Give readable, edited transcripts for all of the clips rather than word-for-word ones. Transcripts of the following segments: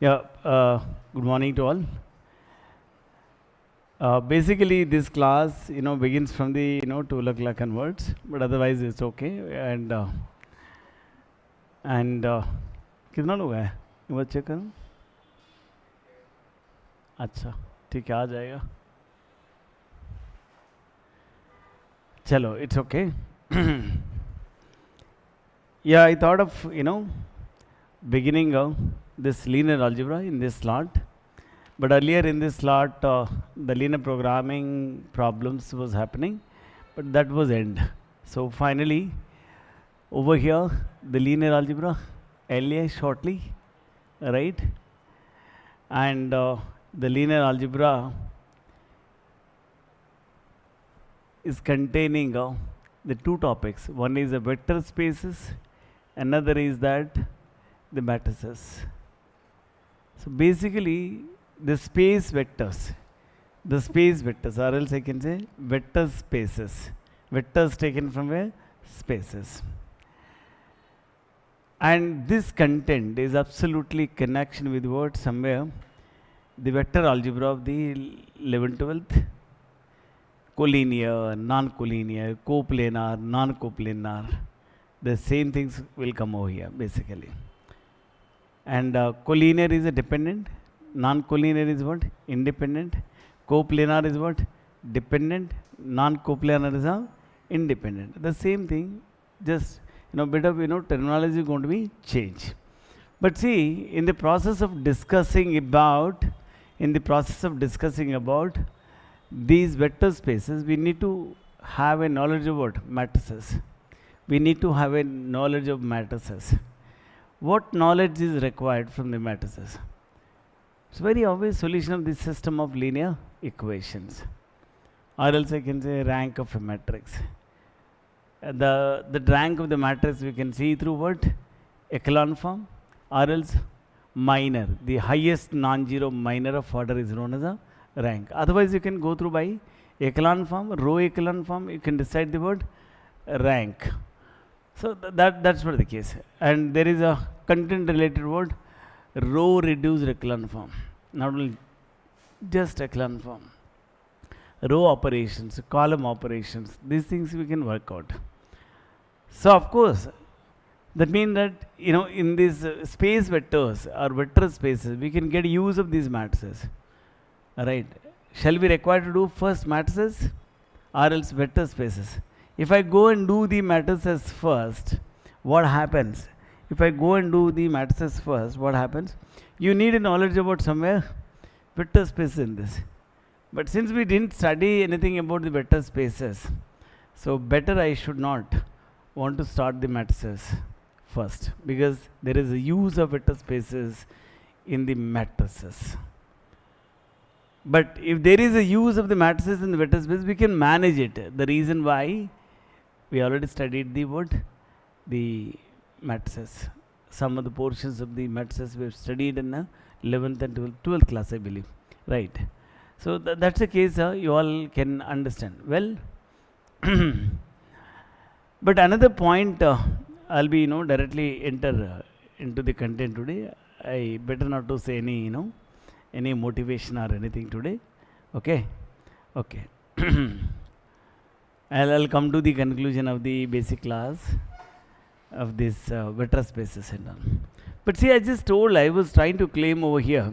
Yeah, good morning to all. Basically, this class, begins from the, 12 o'clock onwards, but otherwise it's okay. And कितना लोग हैं? एक बार check करो. अच्छा, ठीक है, आ जाएगा. चलो, it's okay. Yeah, I thought of, beginning this linear algebra in this slot. But earlier in this slot, the linear programming problems was happening, but that was end. So finally, over here, the linear algebra, LA shortly, right? And the linear algebra is containing the two topics. One is the vector spaces, another is that the matrices. So basically, the space vectors, or else I can say vector spaces. Vectors taken from where? Spaces. And this content is absolutely connection with what? Somewhere the vector algebra of the 11th, 12th, collinear, non-collinear, coplanar, non-coplanar. The same things will come over here basically. And collinear is a dependent. Non-collinear is what? Independent. Coplanar is what? Dependent. Non-coplanar is independent. The same thing, just bit of terminology is going to be changed. But see, in the process of discussing about these vector spaces, we need to have a knowledge of what? Matrices. We need to have a knowledge of matrices. What knowledge is required from the matrices? It's very obvious solution of this system of linear equations. Or else I can say rank of a matrix. The rank of the matrix we can see through what? Echelon form, or else minor. The highest non-zero minor of order is known as a rank. Otherwise you can go through by echelon form, row echelon form, you can decide the word rank. So that's what the case. And there is a content related word, row reduced echelon form. Not only just echelon form. Row operations, column operations, these things we can work out. So of course, that means that in these space vectors or vector spaces, we can get use of these matrices. Alright. Shall we require to do first matrices or else vector spaces? If I go and do the matrices first, what happens? If I go and do the matrices first, what happens? You need a knowledge about somewhere vector spaces in this. But since we didn't study anything about the vector spaces, so better I should not want to start the matrices first, because there is a use of vector spaces in the matrices. But if there is a use of the matrices in the vector space, we can manage it. The reason why we already studied the what? The matrices. Some of the portions of the matrices we have studied in the 11th and 12th class, I believe. Right. So that's the case you all can understand. Well, but another point I'll be directly enter into the content today. I better not to say any any motivation or anything today. Okay. Okay. I'll come to the conclusion of the basic class of this vector spaces and all. But see, I just told, I was trying to claim over here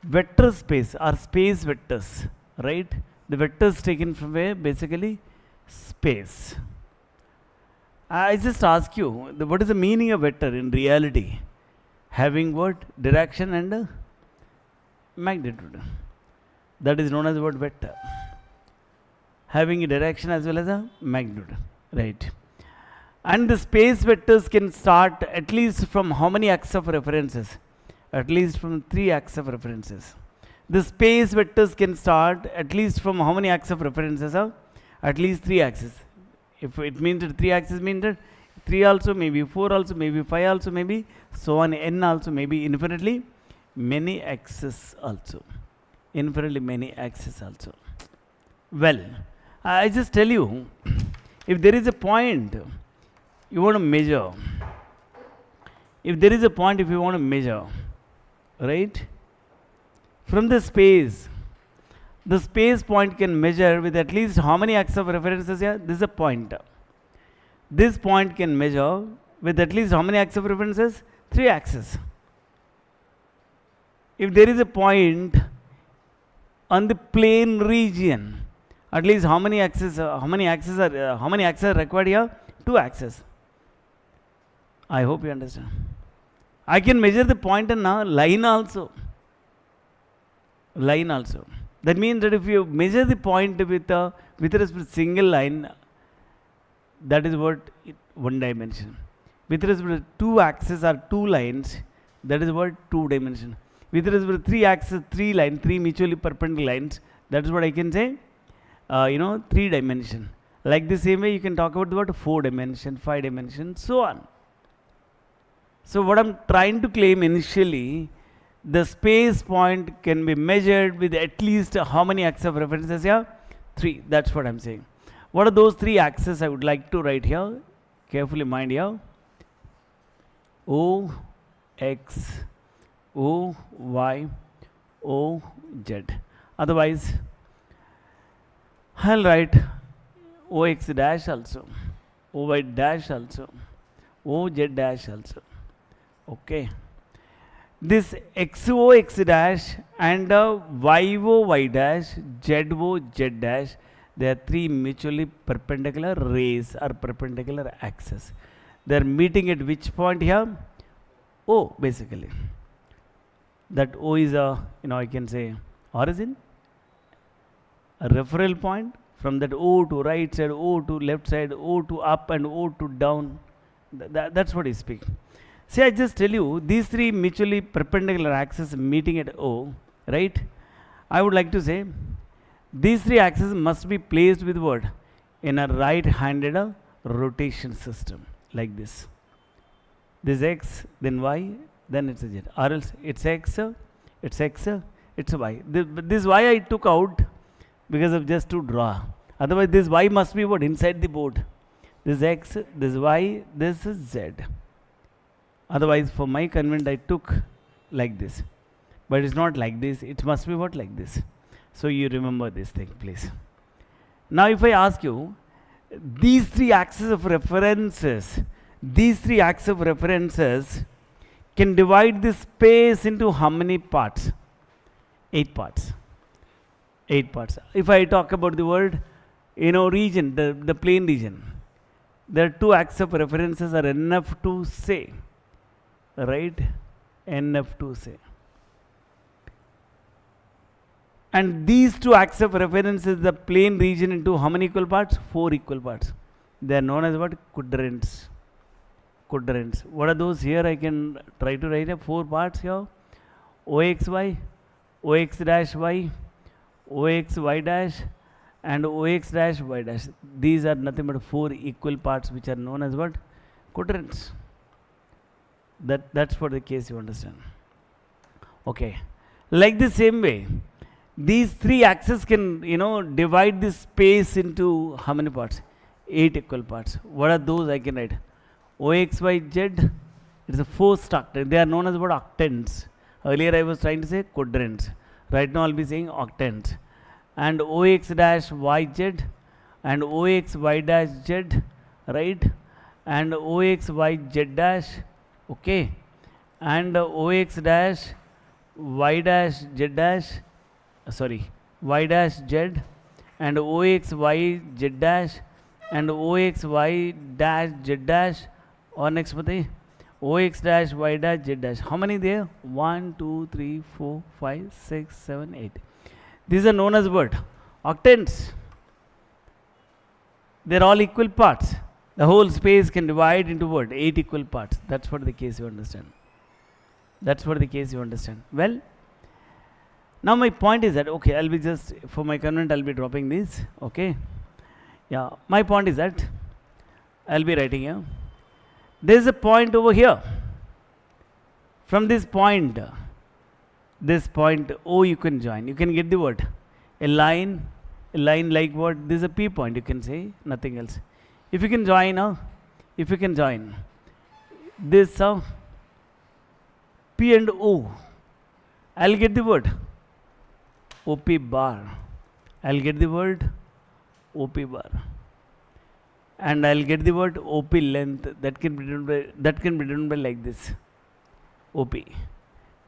vector space or space vectors, right? The vectors taken from where? Basically space. I just ask you, what is the meaning of vector in reality? Having what? Direction and magnitude. That is known as what? Vector. Having a direction as well as a magnitude, right? And the space vectors can start at least from how many axes of references? At least from 3 axes of references. The space vectors can start at least from how many axes of references? At least 3 axes. If it means that 3 axes means that 3 also, maybe 4 also, maybe 5 also, maybe so on, n also, maybe infinitely many axes also. Infinitely many axes also. Well, I just tell you, if there is a point you want to measure, if there is a point if you want to measure, right? From the space point can measure with at least how many axes of references here? This is a point. This point can measure with at least how many axes of references? 3 axes. If there is a point on the plane region, at least how many axes are required here? 2 axes. I hope you understand. I can measure the point on a line also. That means that if you measure the point with respect to single line, that is what 1 dimension. With respect to 2 axes or 2 lines, that is what 2 dimension. With respect to 3 axes, 3 lines, 3 mutually perpendicular lines, that is what I can say, 3 dimension. Like the same way you can talk about what 4 dimension, 5 dimension, so on. So what I'm trying to claim initially, the space point can be measured with at least how many axes of references here? 3. That's what I'm saying. What are those 3 axes I would like to write here? Carefully mind here. O, X, O, Y, O, Z. Otherwise, I'll write O, X dash also, O, Y dash also, O, Z dash also. Okay. This XO, X dash and YO, Y dash, ZO, Z dash, they are 3 mutually perpendicular rays or perpendicular axes. They are meeting at which point here? O, basically. That O is I can say origin, a referral point. From that O to right side, O to left side, O to up and O to down. That's what is speaking. See, I just tell you, these 3 mutually perpendicular axes meeting at O, right? I would like to say, these 3 axes must be placed with what? In a right-handed rotation system, like this. This X, then Y, then it's a Z. Or else it's X, it's Y. This Y I took out because of just to draw. Otherwise, this Y must be what? Inside the board. This X, this Y, this is Z. Otherwise, for my convenience, I took like this. But it's not like this. It must be what? Like this. So you remember this thing, please. Now, if I ask you, these 3 axes of references, can divide this space into how many parts? 8 parts. 8 parts. If I talk about the word, region, the plane region, there are 2 axes of references are enough to say. Right? Enough to say. And these 2 axes of reference is the plane region into how many equal parts? 4 equal parts. They are known as what? Quadrants. What are those? Here I can try to write 4 parts here. OXY, OX dash Y, OXY dash and OX dash Y dash. These are nothing but 4 equal parts which are known as what? Quadrants. That's for the case you understand. Okay. Like the same way, these 3 axes can, divide this space into how many parts? 8 equal parts. What are those I can write? OXYZ, it's a 4th octant. They are known as what? Octants. Earlier I was trying to say quadrants. Right now I'll be saying octants. And OX dash YZ and OXY dash Z, right? And OXYZ dash, okay. And OX dash Y dash Z dash, Y dash Z and OXY Z dash and OXY dash Z dash, or next बताइए OX dash Y dash Z dash. How many there? 1, 2, 3, 4, 5, 6, 7, 8. These are known as what? Octants. They are all equal parts. The whole space can divide into what? 8 equal parts. That's what the case you understand. Well, now my point is that, okay, I'll be just, for my convenience, I'll be dropping this, okay. Yeah, my point is that, I'll be writing here. There is a point over here. From this point O you can join. You can get the word. A line like what? This is a P point, you can say, nothing else. If you can join, this P and O, I'll get the word OP bar. I'll get the word OP bar. And I'll get the word OP length. That can be written by like this. OP.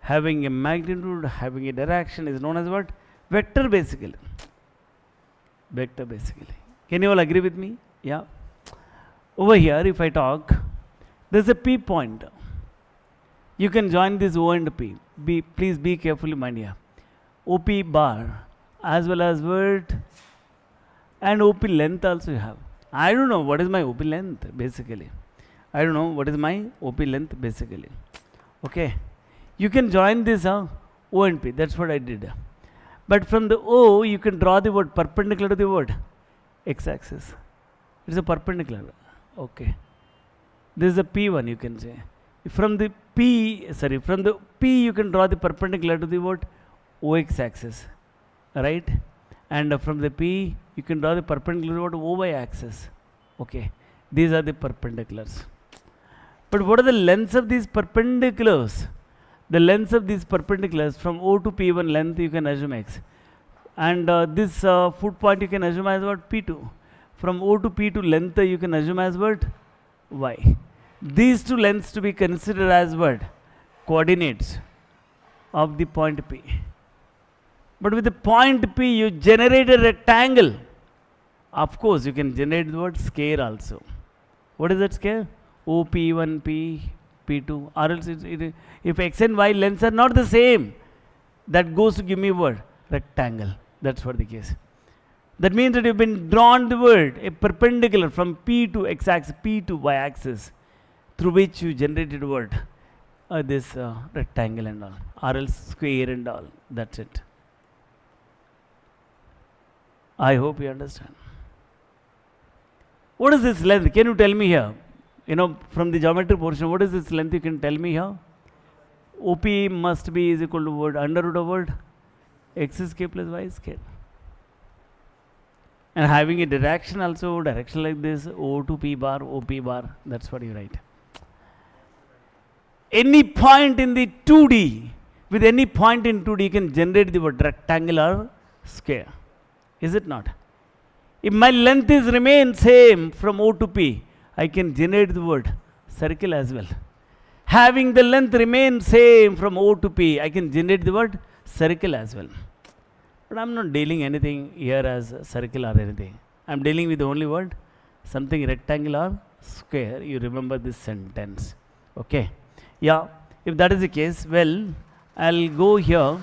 Having a magnitude, having a direction is known as what? Vector basically. Vector basically. Can you all agree with me? Yeah. Over here, if I talk, there's a P point. You can join this O and P. Please be carefully mind here. OP bar as well as word and OP length also you have. I don't know what is my OP length basically. I don't know what is my OP length basically. Okay. You can join this O and P. That's what I did. But from the O, you can draw the word perpendicular to the word x-axis. It's a perpendicular. Okay. This is a P1 you can say. From the P, you can draw the perpendicular to the word OX axis. Right? And from the P, you can draw the perpendicular to OY axis. Okay. These are the perpendiculars. But what are the lengths of these perpendiculars? The lengths of these perpendiculars from O to P1 length you can assume x. And this foot point you can assume as what? P2. From O to P2 length you can assume as what? Y. These two lengths to be considered as what? Coordinates of the point P. But with the point P you generate a rectangle. Of course you can generate the word square also. What is that square? O, P1, P, P2. Or else if x and y lengths are not the same, that goes to give me what? Rectangle. That's what the case. That means that you've been drawn the word a perpendicular from P to x-axis, P to y-axis, through which you generated word this rectangle and all, or else square and all. That's it. I hope you understand. What is this length? Can you tell me here? You know, from the geometry portion, what is this length? You can tell me here. OP must be is equal to word under root of word x square plus y square. And having a direction also, direction like this, O to P bar, OP bar. That's what you write. Any point in the 2D, with any point in 2D, you can generate the word rectangular square. Is it not? If my length is remain same from O to P, I can generate the word circle as well. Having the length remain same from O to P, I can generate the word circle as well. But I'm not dealing anything here as circle or anything. I'm dealing with the only word, something rectangular square. You remember this sentence. Okay. Yeah. If that is the case, well, I'll go here.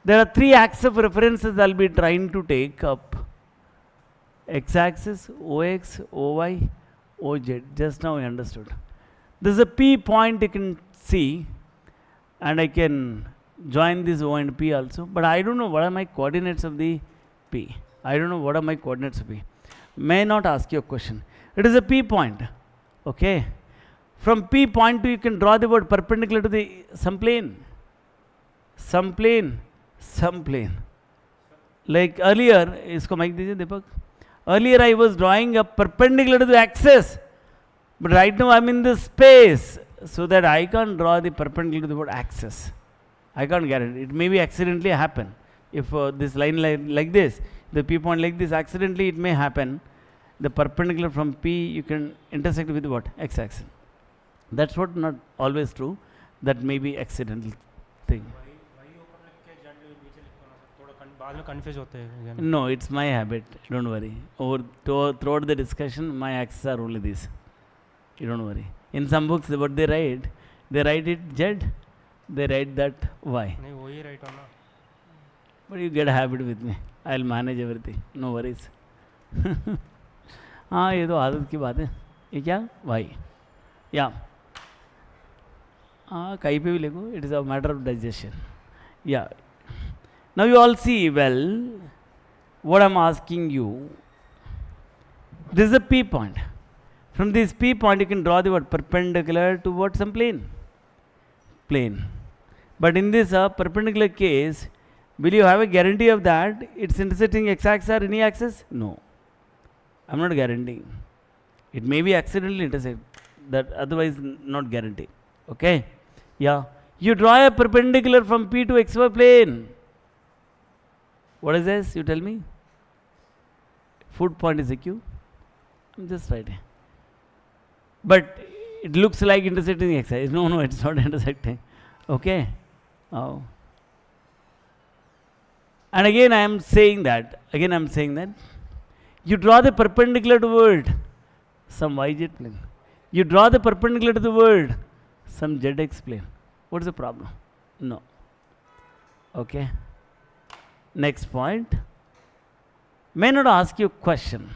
There are three axes of references I'll be trying to take up. X-axis, OX, OY, OZ. Just now I understood. This is a P point you can see, and I can join this O and P also, but I don't know what are my coordinates of the P. I don't know what are my coordinates of P. May not ask you a question. It is a P point. Okay. From P point to you can draw the word perpendicular to the some plane. Some plane. Some plane. Like earlier, isko mic dijiye Deepak. Earlier I was drawing a perpendicular to the axis, but right now I'm in the space, so that I can't draw the perpendicular to the word axis. I can't guarantee. It may be accidentally happen. If this line like this, the P point like this, accidentally it may happen. The perpendicular from P you can intersect with what? X-axis. That's what not always true. That may be accidental thing. No, it's my habit. Don't worry. Throughout the discussion, my axes are only this. You don't worry. In some books, what they write it Z, they write that Y. But you get a habit with me. I'll manage everything. No worries. हाँ ये तो आदत की बात है. ये क्या? Y. Yeah. हाँ कहीं पे भी लिखो. It is a matter of digestion. Yeah. Now you all see well what I'm asking you. This is a P point. From this P point you can draw the word perpendicular to what? Some plane. Plane. But in this perpendicular case, will you have a guarantee of that? It's intersecting x-axis or any axis? No. I'm not guaranteeing. It may be accidentally intersect. That otherwise not guarantee. Okay? Yeah. You draw a perpendicular from P to xy plane. What is this? You tell me. Foot point is a Q. I'm just writing. But it looks like intersecting x. No, it's not intersecting. Okay. Oh. And again I am saying that. You draw the perpendicular to word some yz plane. You draw the perpendicular to the word some zx plane. What is the problem? No. Okay. Next point. May not ask you a question.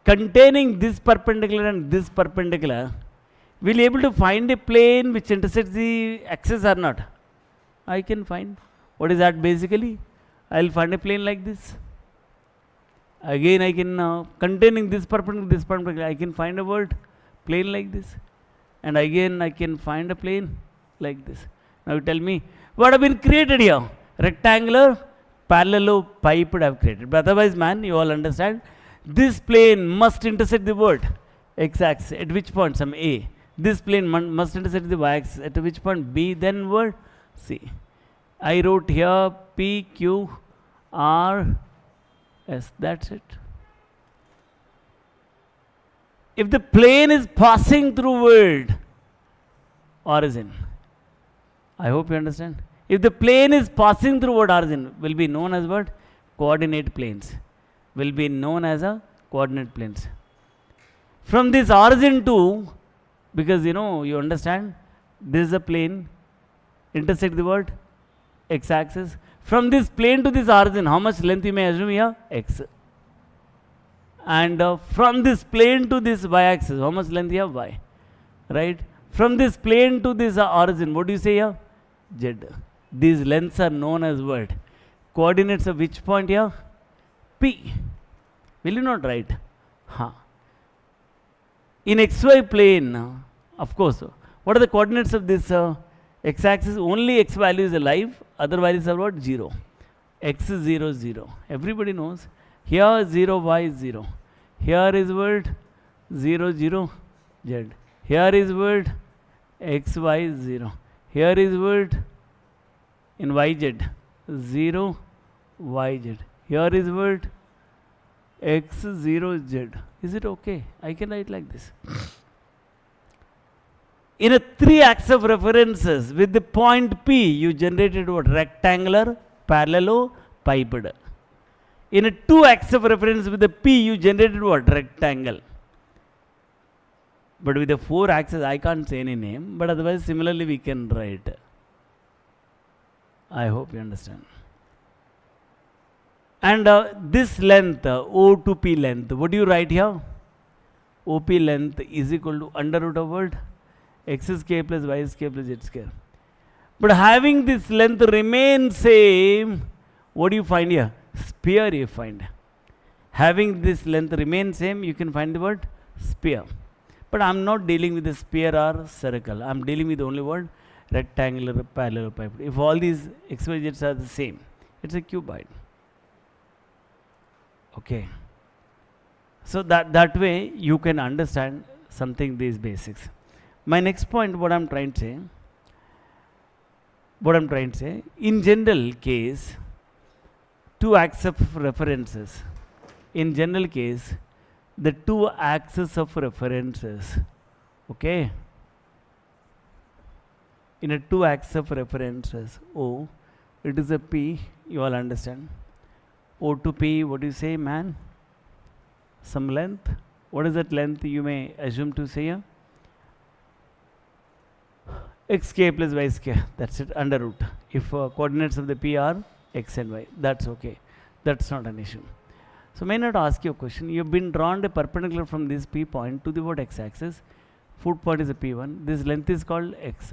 Containing this perpendicular and this perpendicular, will you able to find a plane which intersects the axis or not? I can find. What is that basically? I will find a plane like this. Again I can, containing this perpendicular, I can find a word, plane like this. And again I can find a plane like this. Now you tell me, what have been created here? Rectangular, parallelopiped have created. But otherwise, man, you all understand, this plane must intersect the word x-axis. At which point? Some A. This plane must intersect the y-axis. At which point? B. Then word C. I wrote here P, Q, R, S. That's it. If the plane is passing through word origin, I hope you understand. If the plane is passing through word origin, will be known as what? Coordinate planes. Will be known as a coordinate planes. From this origin to, because you understand, this is a plane, intersect the word x-axis. From this plane to this origin, how much length you may assume here? X. And from this plane to this y-axis, how much length here? Y. Right? From this plane to this origin, what do you say here? Z. These lengths are known as what? Coordinates of which point here? P. Will you not write? In xy plane, of course, what are the coordinates of this x-axis? Only x value is alive, other values are what? 0. X is 0, 0. Everybody knows. Here 0, y is 0. Here is word 0, 0, z. Here is word x, y is 0. Here is word in yz 0, yz. Here is word x 0, z. Is it okay? I can write like this. In a 3 axis of references with the point P, you generated what? Rectangular, parallelopiped. In a 2 axis of reference with the P, you generated what? Rectangle. But with the 4 axes, I can't say any name, but otherwise similarly we can write. I hope you understand. And this length, O to P length, what do you write here? OP length is equal to under root of what? X square plus y square plus z square. But having this length remain same, what do you find here? Sphere you find. Having this length remain same, you can find the word sphere. But I am not dealing with the sphere or circle. I am dealing with only word rectangular, parallelopiped. If all these x, y, z's are the same, it's a cuboid. Okay. So that way you can understand something these basics. My next point, what I'm trying to say, in general case, 2 axes of references. In general case, the 2 axes of references, okay? In a 2 axes of references, O, it is a P, you all understand. O to P, what do you say, man? Some length. What is that length you may assume to say here? X square plus y square, that's it, under root. If coordinates of the P are x and y, that's okay. That's not an issue. So may not ask you a question. You've been drawn a perpendicular from this P point to the what? X-axis. Foot point is a P1. This length is called x.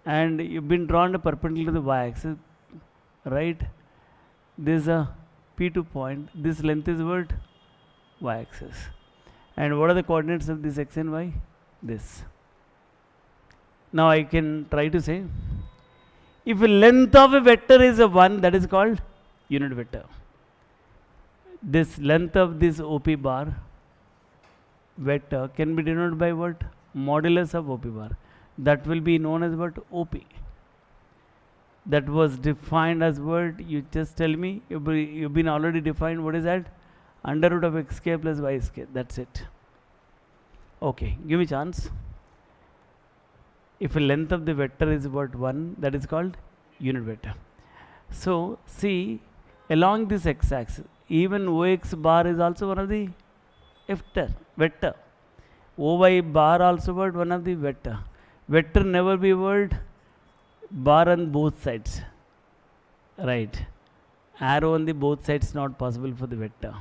And you've been drawn a perpendicular to the y-axis, right? This is a P2 point. This length is what? Y-axis. And what are the coordinates of this x and y? This. Now I can try to say, if a length of a vector is a 1, that is called unit vector. This length of this OP bar vector can be denoted by what? Modulus of OP bar. That will be known as what? OP. that was defined as word, you just tell me. You've been already defined. What is that? Under root of x square plus y square. That's it. Okay, give me chance. If a length of the vector is about 1, that is called unit vector. So see, along this x-axis, even ox bar is also one of the vector. Oy bar also one of the vector. Vector never be word bar on both sides, right? Arrow on the both sides not possible for the vector.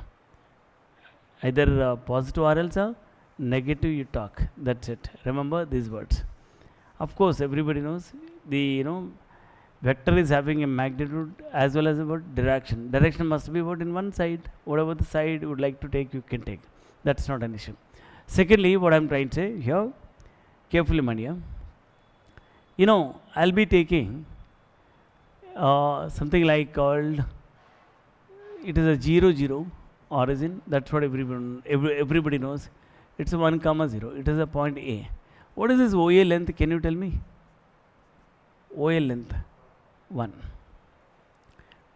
Either positive or else negative you talk. That's it. Remember these words. Of course, everybody knows the vector is having a magnitude as well as about direction. Direction must be about in one side. Whatever the side you would like to take, you can take. That's not an issue. Secondly, what I'm trying to say here, carefully mind here. I'll be taking something like called, it is a 0, 0 origin. That's what everybody knows. It's a 1, 0. It is a point A. What is this OA length? Can you tell me? OA length 1.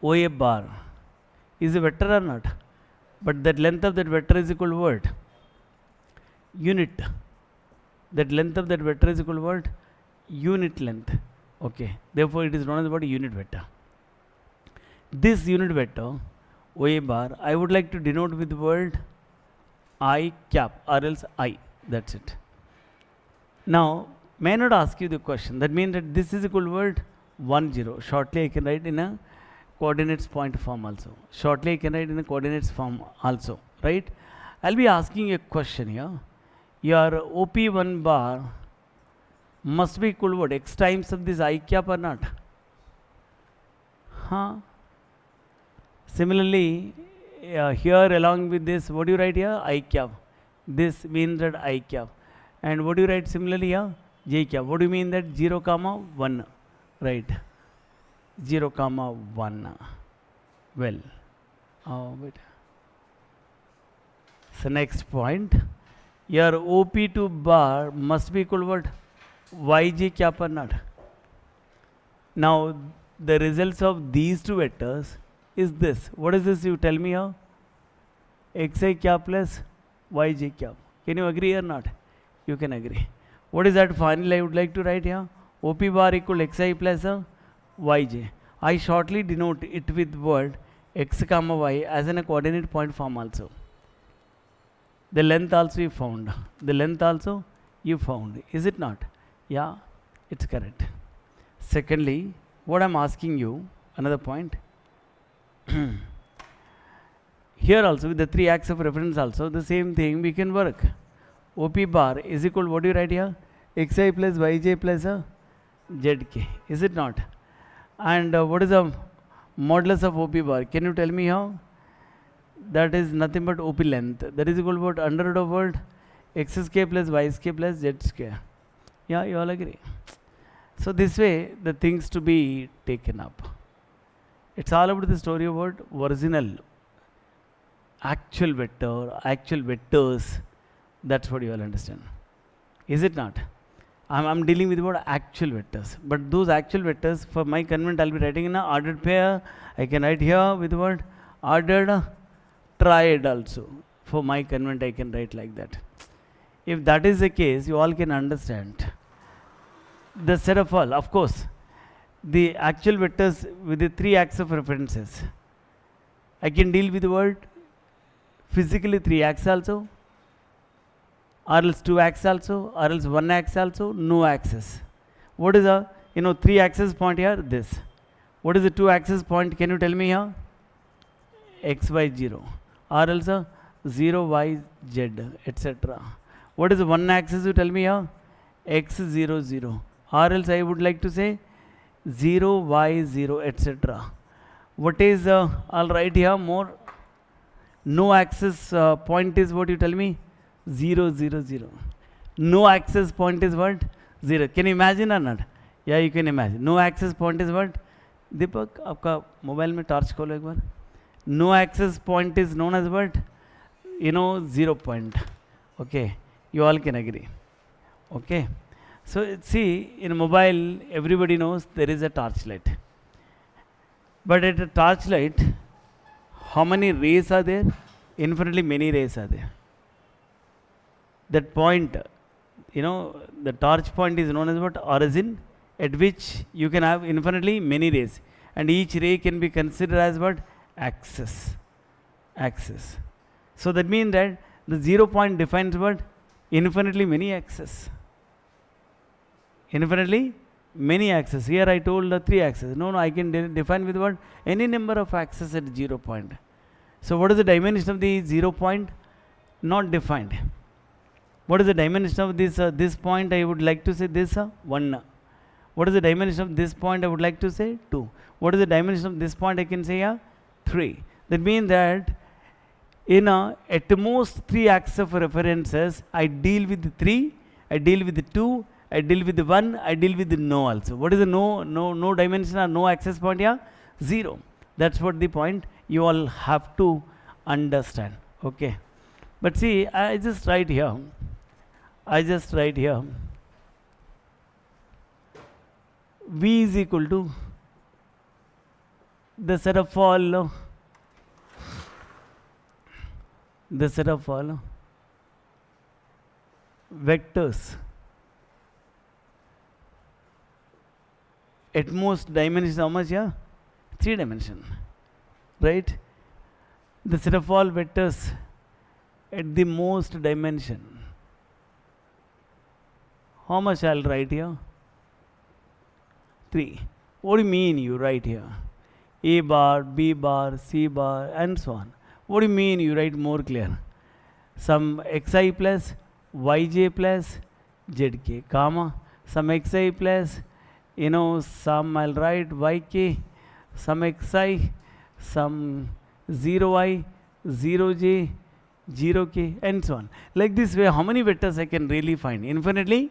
OA bar is a vector or not? But that length of that vector is equal to what? Unit. That length of that vector is equal to what? Unit length. Okay. Therefore, it is known as what? Unit vector. This unit vector, OA bar, I would like to denote with the word I cap or else I. That's it. Now, may I not ask you the question? That means that this is equal to word 1, 0. Shortly, I can write in a coordinates point form also. Shortly, I can write in a coordinates form also. Right? I'll be asking a question here. Your OP1 bar must be equal to what? X times of this I cap or not? Similarly, here along with this, what do you write here? I cap. This means that I cap. And what do you write similarly here? J cap. What do you mean that 0, 1? Right. 0, 1. Well. Wait. So next point. Your OP2 bar must be equal to what? YJ cap or not? Now, the results of these two vectors is this. What is this? You tell me here. XI cap plus YJ cap. Can you agree or not? You can agree. What is that finally I would like to write here? OP bar equal XI plus YJ. I shortly denote it with word x, y as in a coordinate point form also. The length also you found. The length also you found. Is it not? Yeah, it's correct. Secondly, what I'm asking you, another point. Here also with the 3 axes of reference also, the same thing we can work. OP bar is equal to what do you write here? XI plus YJ plus ZK. Is it not? And what is the modulus of OP bar? Can you tell me how? That is nothing but OP length. That is equal to what? Under root of what? X square plus Y square plus Z square. Yeah, you all agree. So this way the things to be taken up. It's all about the story about original, actual vector, actual vectors. That's what you all understand. Is it not? I'm dealing with about actual vectors. But those actual vectors, for my convenience, I'll be writing in an ordered pair. I can write here with the word ordered triad also. For my convenience, I can write like that. If that is the case, you all can understand. The set of all, of course, the actual vectors with the 3 axes of references. I can deal with the word physically 3 axes also, or else 2 axes also, or else 1 axis also, no axis. What is a 3 axis point here? This. What is the 2 axis point? Can you tell me here? X, Y, 0, or else 0, Y, Z, etc. What is the 1 axis? You tell me here? X, 0, 0, or else I would like to say 0, Y, 0, etc. What is all right here more? No axis point is what you tell me? 0, 0, 0. No axis point is what? 0. Can you imagine or not? Yeah, you can imagine. No axis point is what? Deepak, आपका mobile में torch खोलो एक बार. No axis point is known as what? 0 point. Okay, you all can agree. Okay. So see, in mobile, everybody knows there is a torchlight. But at a torchlight, how many rays are there? Infinitely many rays are there. That point, the torch point is known as what? Origin, at which you can have infinitely many rays. And each ray can be considered as what? Axis. So that means that the 0 point defines what? Infinitely many axes. Infinitely many axes. Here I told the 3 axes. No, I can define with what? Any number of axes at 0 point. So what is the dimension of the 0 point? Not defined. What is the dimension of this point? I would like to say this 1. What is the dimension of this point? I would like to say 2. What is the dimension of this point? I can say 3. That means that at most 3 axes of references, I deal with 3, I deal with 2, I deal with 1, I deal with no also. What is the no dimension or no axis point here? 0. That's what the point you all have to understand. Okay. But see, I just write here. V is equal to the set of all vectors at most dimension how much? 3 dimension, right? The set of all vectors at the most dimension, how much I'll write here? 3. What do you mean you write here? A bar, B bar, C bar, and so on. What do you mean you write more clear? Some xi plus yj plus zk, comma, some xi plus, some I'll write yk, some xi, some 0i, 0j, 0k, and so on. Like this way, how many vectors I can really find? Infinitely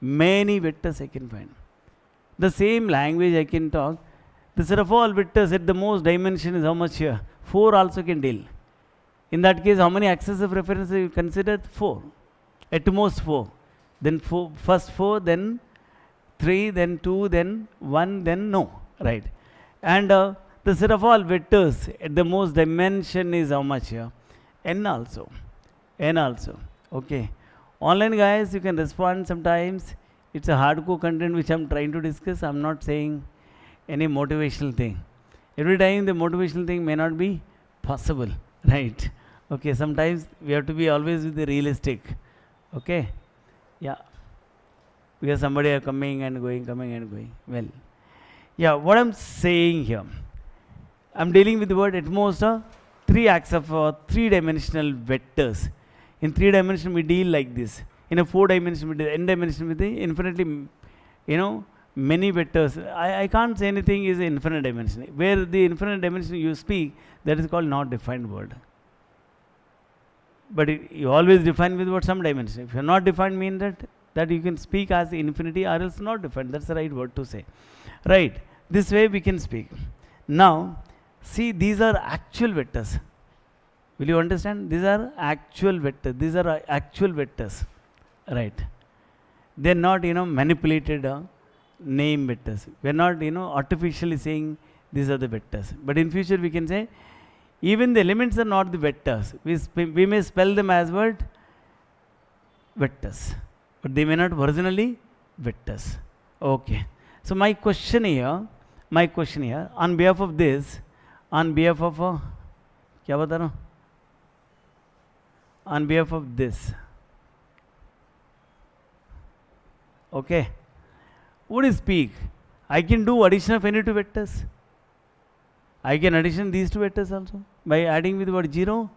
many vectors I can find. The same language I can talk. The set of all vectors at the most dimension is how much here? 4 also can deal. In that case, how many axes of reference you considered? 4. At most 4. Then first 4, then 3, then 2, then 1, then no. Right. And the set of all vectors at the most dimension is how much here? N also. Okay. Online guys, you can respond sometimes. It's a hardcore content which I'm trying to discuss. I'm not saying any motivational thing. Every time the motivational thing may not be possible, right? Okay, sometimes we have to be always with the realistic. Okay, yeah. Because somebody are coming and going. Well, yeah, what I'm saying here, I'm dealing with the word at most 3 axes of 3-dimensional vectors. In 3 dimension we deal like this. In a 4 dimension with the n dimension with the infinitely, many vectors. I can't say anything is infinite dimension. Where the infinite dimension you speak, that is called not defined word. But you always define with what? Some dimension. If you are not defined, mean that you can speak as infinity or else not defined. That's the right word to say. Right. This way we can speak. Now, see, these are actual vectors. Will you understand? These are actual vectors. Right. They are not, manipulated name vectors. We are not, artificially saying these are the vectors. But in future we can say, even the elements are not the vectors. We may spell them as what? Vectors. But they may not originally vectors. Okay. So my question here, on behalf of this, on behalf of this. Okay. What is speak? I can do addition of any 2 vectors. I can addition these 2 vectors also by adding with what? 0.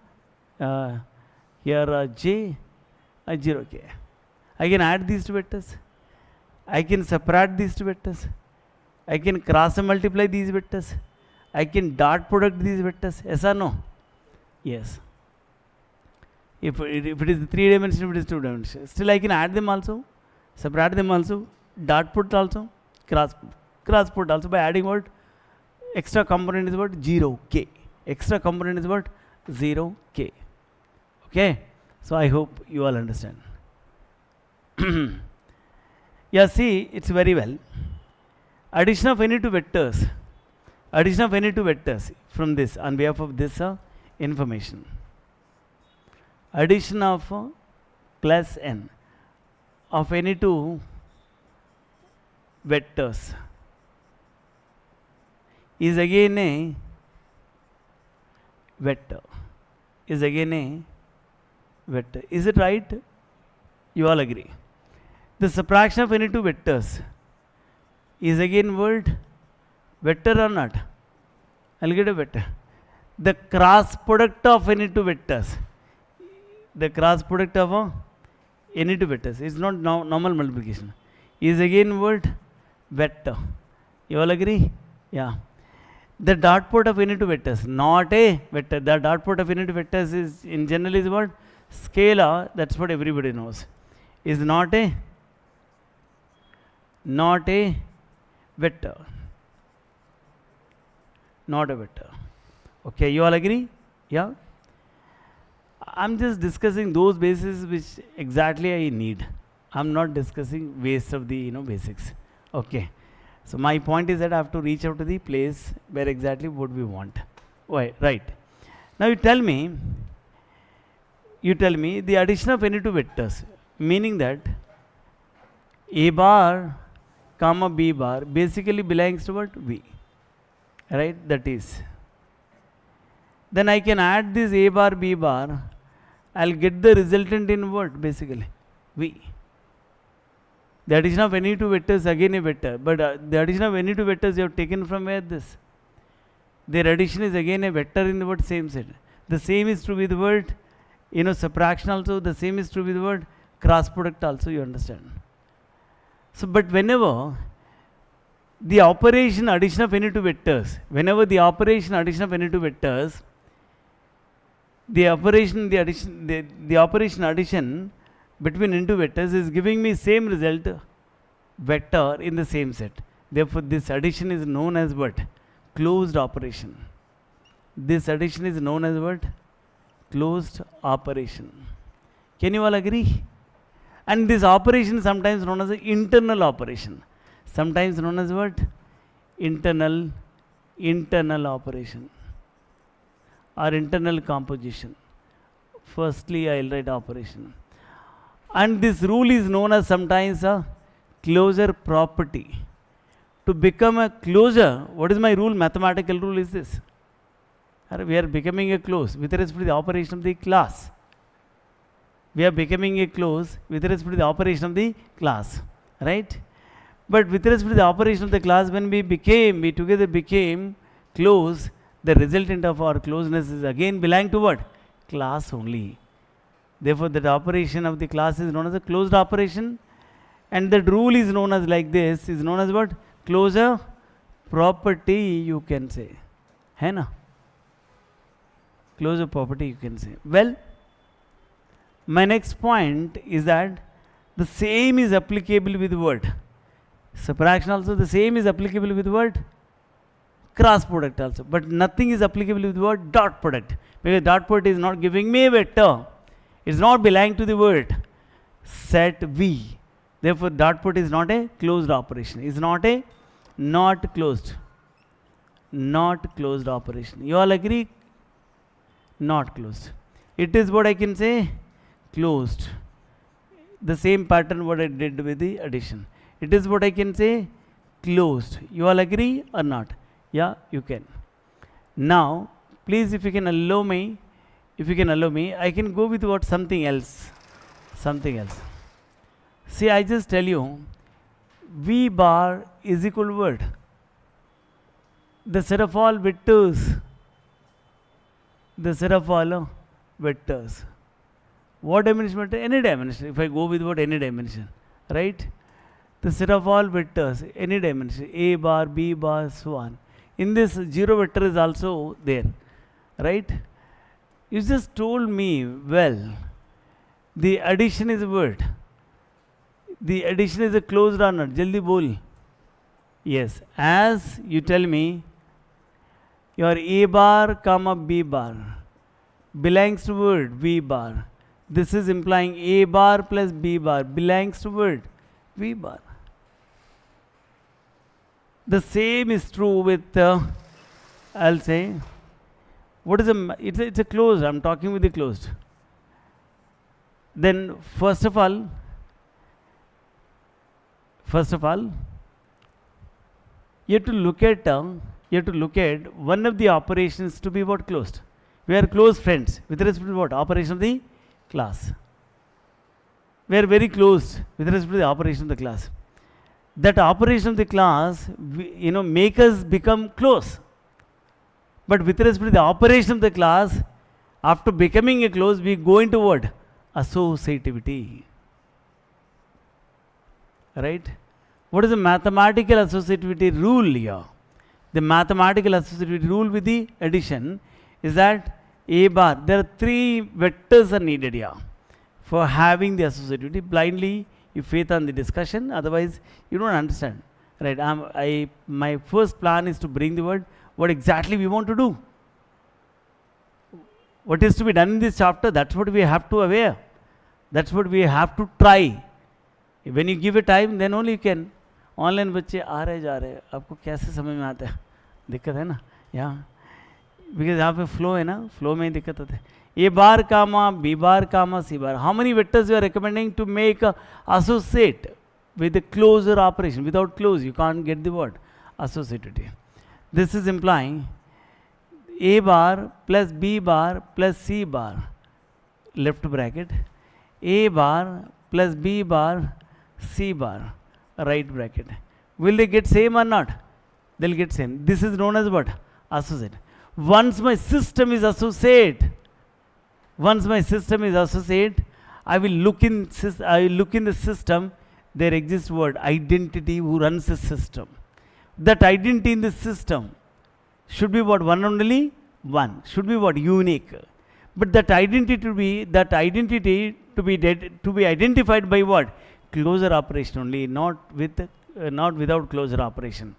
Here j, 0k. I can add these 2 vectors. I can separate these 2 vectors. I can cross multiply these vectors. I can dot product these vectors. Yes or no? Yes. If it is 3 dimension, if it is 2 dimension, still I can add them also, separate them also, dot put also, cross put also by adding what? Extra component is what? 0k. Extra component is what? 0k. Okay. So I hope you all understand. Yeah, see, it's very well. Addition of any 2 vectors. Addition of any two vectors from this on behalf of this information. Addition of plus n of any two vectors is again a vector. Is again a vector. Is it right? You all agree. The subtraction of any two vectors is again word vector or not? I'll get a vector. The cross product of any two vectors. The cross product of any two vectors is not normal multiplication. Is again word vector. You all agree? Yeah. The dot product of any two vectors, not a vector. The dot product of any two vectors is in general is what? Scalar. That's what everybody knows. Is not a vector. Not a vector. Okay, you all agree? Yeah. I'm just discussing those bases which exactly I need. I'm not discussing waste of the basics. Okay. So my point is that I have to reach out to the place where exactly what we want. Right. Now you tell me the addition of any two vectors, meaning that a bar comma b bar basically belongs to what? V. Right? That is. Then I can add this a bar b bar. I'll get the resultant in what? Basically V. The addition of any two vectors again a vector, but the addition of any two vectors you have taken from where this? Their addition is again a vector in the word same set. The same is true with the word subtraction also. The same is true with the word cross product also. You understand? So, but whenever the operation addition of any two vectors, the operation addition between into vectors is giving me same result vector in the same set. Therefore, this addition is known as what? Closed operation. This addition is known as what? Closed operation. Can you all agree? And this operation is sometimes known as an internal operation. Sometimes known as what? Internal operation or internal composition. Firstly, I'll write operation. And this rule is known as sometimes a closure property. To become a closure, what is my rule? Mathematical rule is this. We are becoming a close with respect to the operation of the class. We are becoming a close with respect to the operation of the class. Right? But with respect to the operation of the class, when we together became close, the resultant of our closeness is again belong to what? Class only. Therefore, that operation of the class is known as a closed operation, and that rule is known as like this, is known as what? Closure property, you can say. Hai na? Closure property, you can say. Well, my next point is that the same is applicable with what? Subtraction also, the same is applicable with what? Cross product also. But nothing is applicable with what? Dot product. Because dot product is not giving me a vector. It's not belonging to the word set V. Therefore, dot product is not a closed operation. It's not closed operation. You all agree? Not closed. It is what I can say? Closed. The same pattern what I did with the addition. It is what I can say? Closed. You all agree or not? Yeah, you can. Now, please, if you can allow me, I can go with what? Something else. See, I just tell you, V bar is equal to what? The set of all vectors. What dimension? Any dimension. If I go with what? Any dimension. Right? The set of all vectors, any dimension. A bar, B bar, so on. In this, zero vector is also there. Right? You just told me, well, the addition is a word. The addition is a closed or not? Jaldi bol. Yes. As you tell me, your A bar comma B bar belongs to word V bar. This is implying A bar plus B bar belongs to word V bar. The same is true with I'll say, what is it's a closed, I'm talking with the closed. Then first of all, you have to look at one of the operations to be what? Closed. We are close friends with respect to what? Operation of the class. We are very close with respect to the operation of the class. That operation of the class, make us become close. But with respect to the operation of the class, after becoming a close, we go into what? Associativity. Right? What is the mathematical associativity rule here? The mathematical associativity rule with the addition is that A bar, there are 3 vectors are needed here for having the associativity. Blindly, you faith on the discussion, otherwise you don't understand. Right? My first plan is to bring the word, what exactly we want to do. What is to be done in this chapter, that's what we have to aware. That's what we have to try. When you give a time, then only you can. Online बच्चे आ रहे जा रहे, आपको कैसे समझ में आता है? दिक्कत है ना यहाँ, बिकॉज यहाँ पे फ्लो है ना, फ्लो में ही दिक्कत होती है. A bar comma B bar comma C bar. How many vectors you are recommending to make associate with the closure operation? Without close, you can't get the word associativity. This is implying A bar plus B bar plus C bar, left bracket, A bar plus B bar C bar, right bracket. Will they get same or not? They'll get same. This is known as what? Associate. Once my system is associate, I will look in the system. There exists word identity who runs the system. That identity in the system should be what? One only? One. Should be what? Unique. But that identity to be identified by what? Closure operation only, not without closure operation.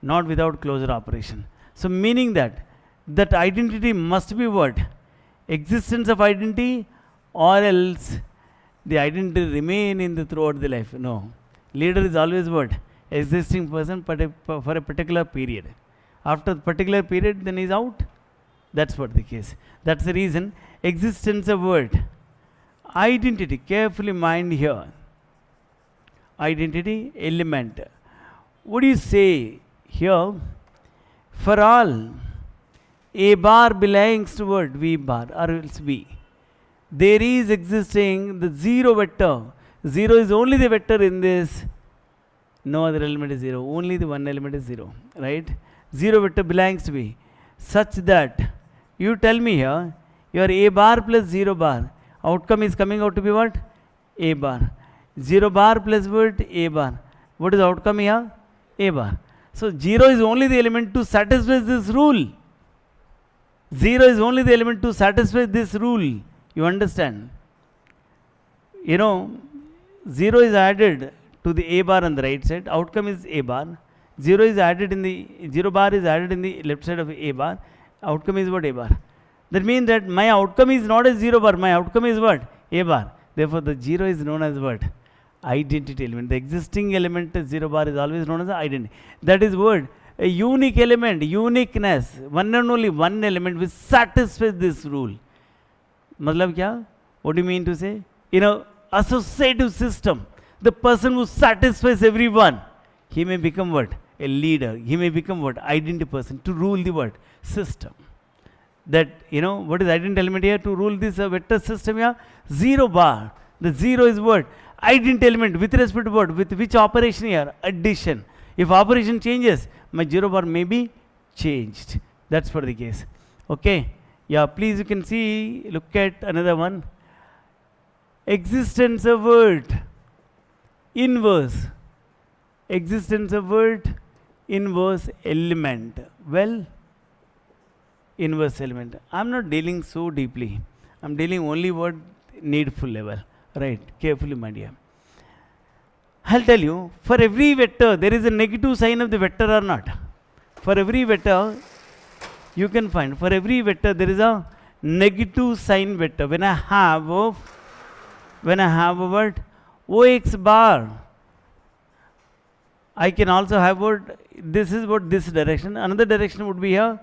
Not without closure operation. So meaning that identity must be what? Existence of identity, or else the identity remain in the throughout the life. No. Leader is always what? Existing person for a particular period. After the particular period, then he's out. That's what the case. That's the reason existence of word. Identity, carefully mind here. Identity element. What do you say here? For all A bar belongs to what? V bar or else V. There is existing the 0 vector. 0 is only the vector in this. No other element is 0. Only the one element is 0. Right? 0 vector belongs to V. Such that you tell me here, your A bar plus 0 bar. Outcome is coming out to be what? A bar. 0 bar plus what? A bar. What is the outcome here? A bar. So 0 is only the element to satisfy this rule. 0 is only the element to satisfy this rule. You understand? 0 is added to the A bar on the right side. Outcome is A bar. 0 is added in the 0 bar is added in the left side of A bar. Outcome is what? A bar. That means that my outcome is not a 0 bar. My outcome is what? A bar. Therefore, the 0 is known as what? Identity element. The existing element 0 bar is always known as identity. That is word. A unique element, uniqueness, one and only one element which satisfies this rule. Matlab kya? What do you mean to say? In an associative system, the person who satisfies everyone, he may become what? A leader. He may become what? Identity person to rule the what? System. That, what is identity element here to rule this vector system here? 0 bar. The 0 is what? Identity element with respect to what? With which operation here? Addition. If operation changes, my 0 bar may be changed. That's for the case. Okay. Yeah, please you can see, look at another one. Existence of word. Inverse. Existence of word. Inverse element. Well, inverse element. I'm not dealing so deeply. I'm dealing only what needful level. Right. Carefully, my dear. I'll tell you, for every vector, there is a negative sign of the vector or not. For every vector, you can find, for every vector, there is a negative sign vector. When I have a word, OX bar, I can also have word, this is what this direction. Another direction would be here,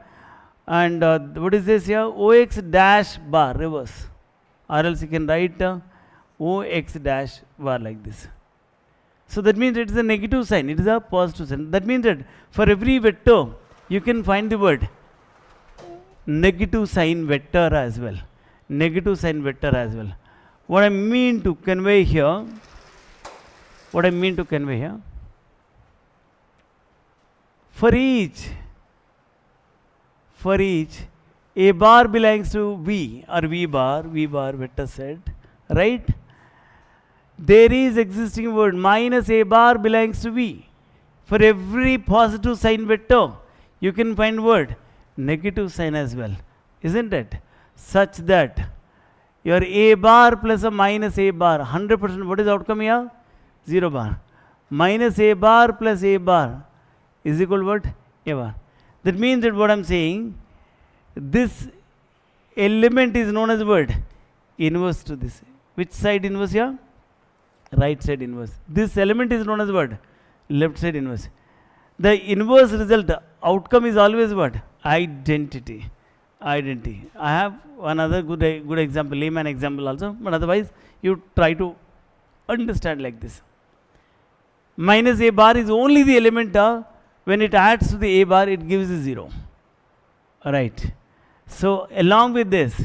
And what is this here? OX dash bar reverse, or else you can write OX dash bar like this. So that means it is a negative sign, it is a positive sign. That means that for every vector you can find the word negative sign vector as well. Negative sign vector as well. What I mean to convey here, for each a bar belongs to V or V bar vector set, right? There is existing word minus a bar belongs to V. For every positive sign vector, you can find word negative sign as well, isn't it? Such that your a bar plus a minus a bar, 100%, what is the outcome here? 0 bar. Minus a bar plus a bar is equal to what? A bar. That means that what I am saying, this element is known as what? Inverse to this. Which side inverse here? Right side inverse. This element is known as what? Left side inverse. The inverse result, outcome is always what? Identity. I have another good example, layman example also, but otherwise you try to understand like this. Minus a bar is only the element when it adds to the a bar, it gives a 0. Right. So along with this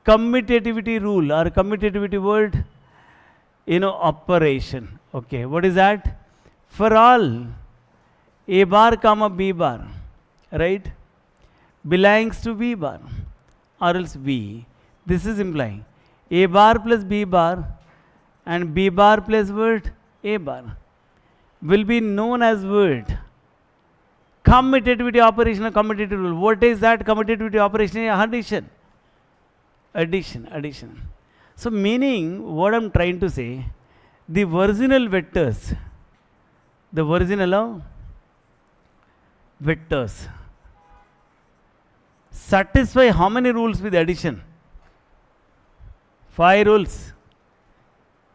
commutativity rule or commutativity word, operation. Okay, what is that? For all a bar comma b bar, right, belongs to b bar or else v, this is implying a bar plus b bar and b bar plus word a bar will be known as word commutativity operation or commutative rule. What is that commutativity operation? Addition. So meaning, what I am trying to say, the original vectors satisfy how many rules with addition? 5 rules.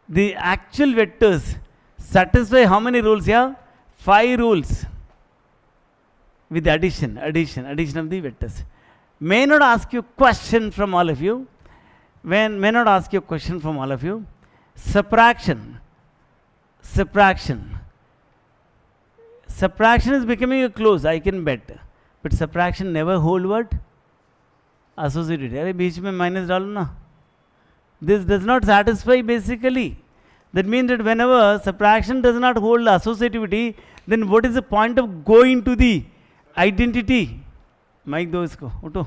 The actual vectors satisfy how many rules here? 5 rules with addition of the vectors. May not ask you question from all of you. Subtraction is becoming a close, I can bet. But subtraction never hold what? Associativity. अरे बीच में minus डालो ना. This does not satisfy basically. That means that whenever subtraction does not hold associativity, then what is the point of going to the identity? Mike दो इसको, उठो.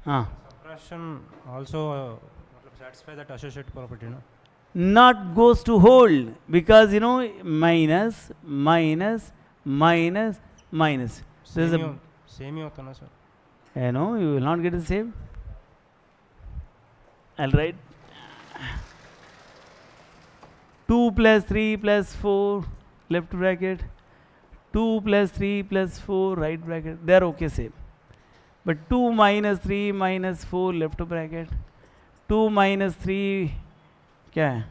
हाँ. Subtraction also satisfy that associative property, no? Not goes to hold because minus. Same ही होता ना sir. You will not get the same. I'll write 2 plus 3 plus 4 left bracket, 2 plus 3 plus 4 right bracket, they are okay same. But 2 minus 3 minus 4 left bracket, 2 minus 3 क्या है?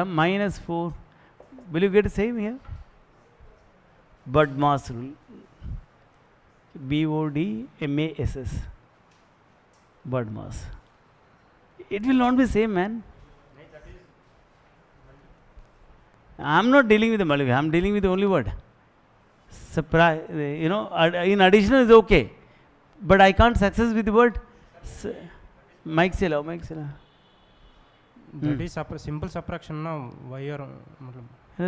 Minus 4. Will you get the same here? BODMAS rule. BODMASS. BODMAS. It will not be same, man. I am not dealing with the multiplication. I am dealing with the only word. In addition is okay, but I can't success with the word. Mic se lao. That is simple subtraction now. Why are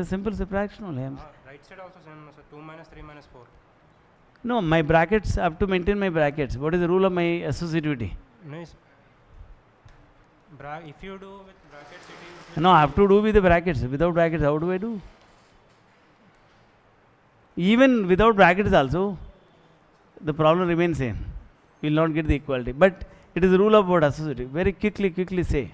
simple subtraction only. Right side also same. So 2 minus 3 minus 4. No, my brackets, I have to maintain my brackets. What is the rule of my associativity? Nice. If you do with brackets, it is. No, I have to do with the brackets. Without brackets, how do I do? Even without brackets also, the problem remains same. We will not get the equality. But it is the rule of what associative. Very quickly say.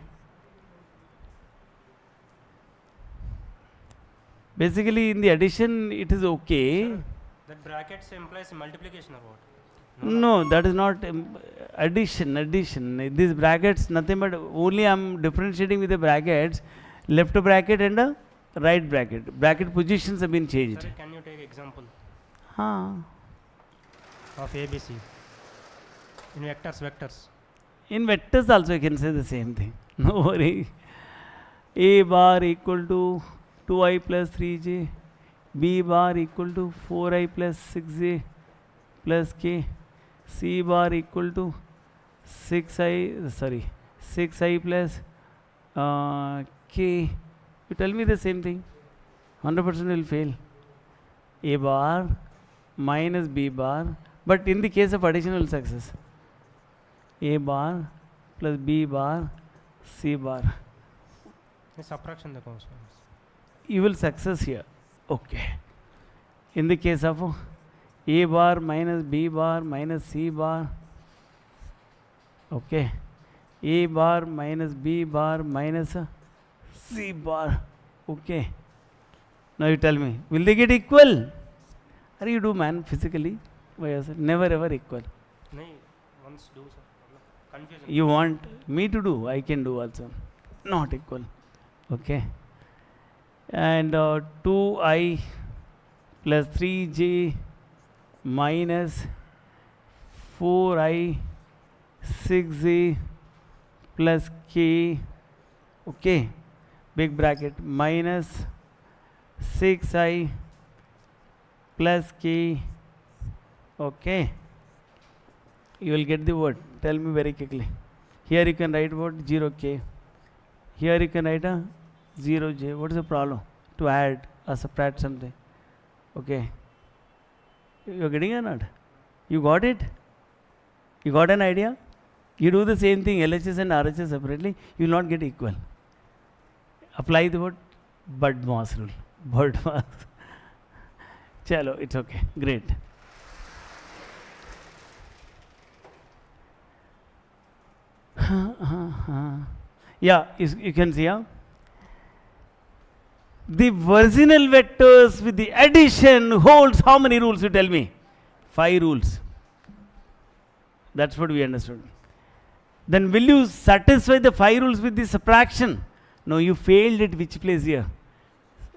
Basically, in the addition, it is okay. Sir, that brackets implies multiplication or what? No, that is not addition. These brackets, nothing but only I am differentiating with the brackets. left bracket and a right bracket. Bracket positions have been changed. Sir, can you take example of ABC in vectors? In vectors also I can say the same thing. No worry. A bar equal to 2i plus 3j, B bar equal to 4i plus 6j plus k, C bar equal to 6i plus k. You tell me the same thing. 100% will fail. A bar minus B bar, but in the case of additional success, A bar plus B bar, C bar. Subtraction the constants. You will success here. Okay. In the case of A bar minus B bar minus C bar. Okay. A bar minus B bar minus C bar. Okay. Now you tell me, will they get equal? Are you do man physically? Never ever equal. No, once do sir. Confusion. You want me to do? I can do also. Not equal. Okay. And 2i plus 3j minus 4i 6j plus k. Okay. Big bracket minus 6i plus k. Okay. You will get the word. Tell me very quickly. Here you can write what 0k. Here you can write a 0j. What is the problem? To add or subtract something. Okay. You are getting or not? You got it? You got an idea? You do the same thing LHS and RHS separately, you will not get equal. Apply the word 𝗵𝗏𝗁 rule. 𝗵𝗏𝗁. Chalo, it's okay. Great. Yeah, you can see the virginal vectors with the addition holds how many rules, you tell me? 5 rules. That's what we understood. Then will you satisfy the 5 rules with the subtraction? No, you failed at which place here?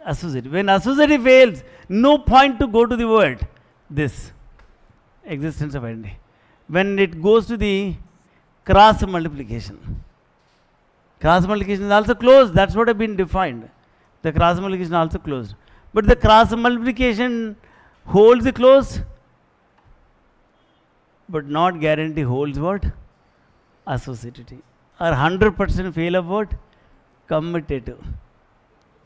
Associative. When associative fails, no point to go to the word this existence of identity. When it goes to the cross multiplication. Cross multiplication is also closed. That's what have been defined. The cross multiplication also closed. But the cross multiplication holds the close, but not guarantee holds what? Associativity. Or 100% fail of what? Commutative.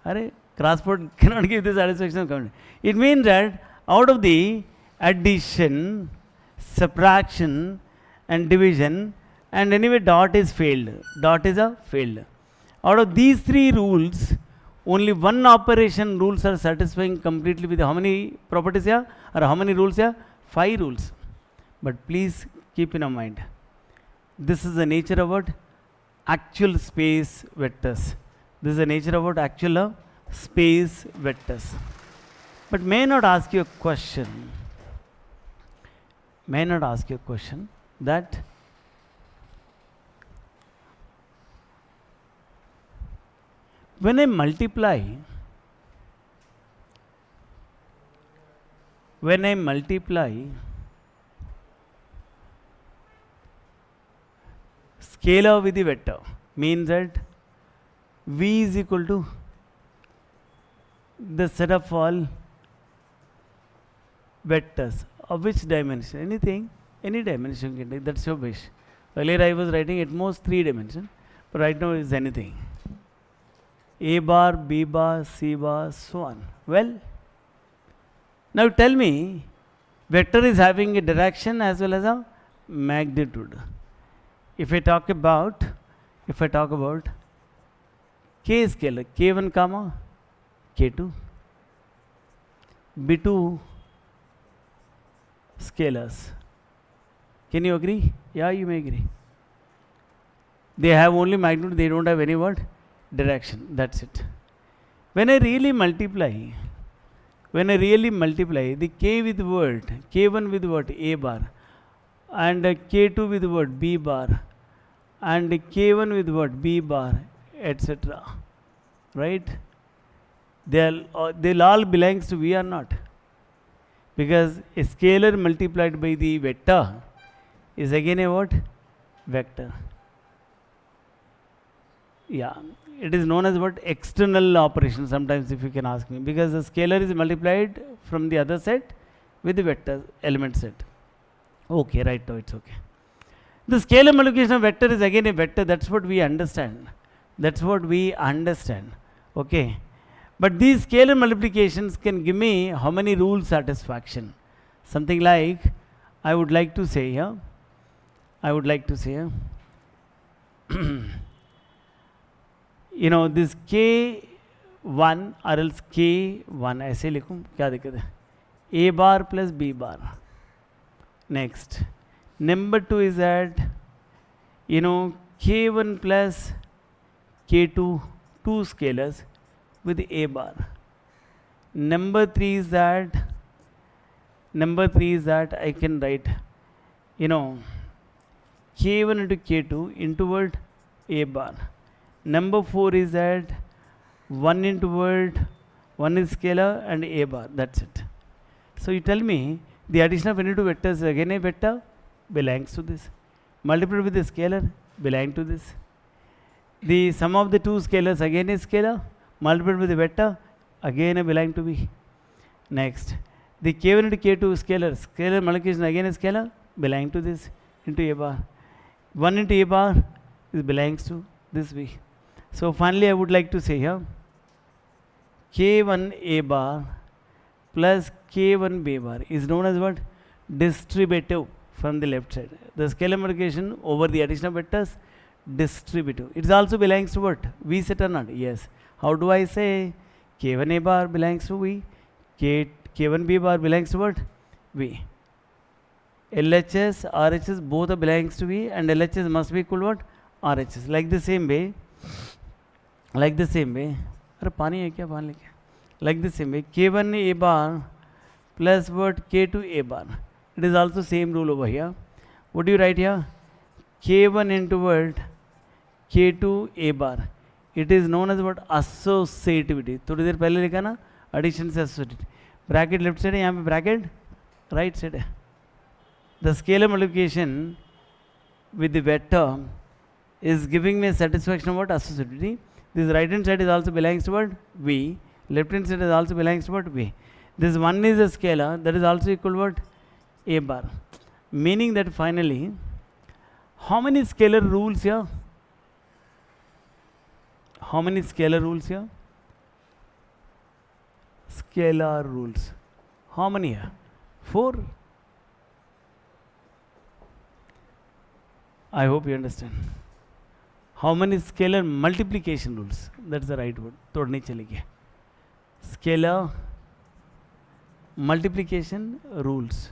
Are crossport cannot give the satisfaction of commutative. It means that out of the addition, subtraction and division, and anyway dot is failed. Dot is a failed. Out of these 3 rules, only one operation rules are satisfying completely with how many properties here? Or how many rules here? 5 rules. But please keep in mind, this is the nature of what? Actual space vectors. This is the nature of what? Actual space vectors. But may not ask you a question. May not ask you a question that when I multiply scalar with the vector, means that V is equal to the set of all vectors of which dimension? Anything, any dimension you can take, that's your wish. Earlier I was writing at most 3 dimensions, but right now is anything. A bar, B bar, C bar, so on. Well, now tell me, vector is having a direction as well as a magnitude. If I talk about K scalar, K1 comma K2, B2 scalars. Can you agree? Yeah, you may agree. They have only magnitude, they don't have any word direction. That's it. When I really multiply the K with the word, K1 with the word A bar, and K2 with the word B bar, and K1 with the word B bar, etc. right? They'll all belongs to V or not? Because a scalar multiplied by the vector is again a what? Vector. Yeah, it is known as what? External operation sometimes, if you can ask me, because the scalar is multiplied from the other set with the vector element set. Okay, right now it's okay. The scalar multiplication of vector is again a vector. That's what we understand. That's what we understand. Okay. But these scalar multiplications can give me how many rule satisfaction? Something like, I would like to say here, you know, this K1 or else K1, ऐसे लिखूं, क्या दिक्कत है? A bar plus B bar. Next, number 2 is that, you know, K1 plus K2, two scalars with A bar. Number 3 is that I can write, you know, K1 into K2 into word A bar. Number 4 is that 1 into word, 1 is scalar and A bar, that's it. So you tell me, the addition of any two vectors is again a vector, belongs to this. Multiplied with a scalar, belong to this. The sum of the two scalars again is scalar, multiplied with a vector, again a belong to B. Next, the K1 into K2 scalar multiplication again is scalar, belong to this into A bar. 1 into A bar is belongs to this B. So finally I would like to say here, K1 A bar plus K1 B bar is known as what? Distributive from the left side. The scalar multiplication over the addition of vectors, distributive. It also belongs to what? V set or not? Yes. How do I say? K1 A bar belongs to V, K1 B bar belongs to what? V. LHS, RHS both are belongs to V, and LHS must be equal to what? RHS. Like the same way, like the same way, K1 A bar plus what? K2 A bar. It is also same rule over here. What do you write here? K1 into what? K2 A bar. It is known as what? Associativity. थोड़ी देर पहले लिखा ना, addition से associativity. Bracket left side है, यहाँ पे bracket right side है. The scalar multiplication with the vector is giving me a satisfaction of what? Associativity. This right hand side is also belongs to what? V. Left hand side is also belongs to what? V. This one is a scalar, that is also equal to what? A bar. Meaning that finally, how many scalar rules here? How many scalar rules here? Scalar rules. How many here? 4. I hope you understand. How many scalar multiplication rules? That's the right word. तोड़ने चलेंगे. Scalar multiplication rules.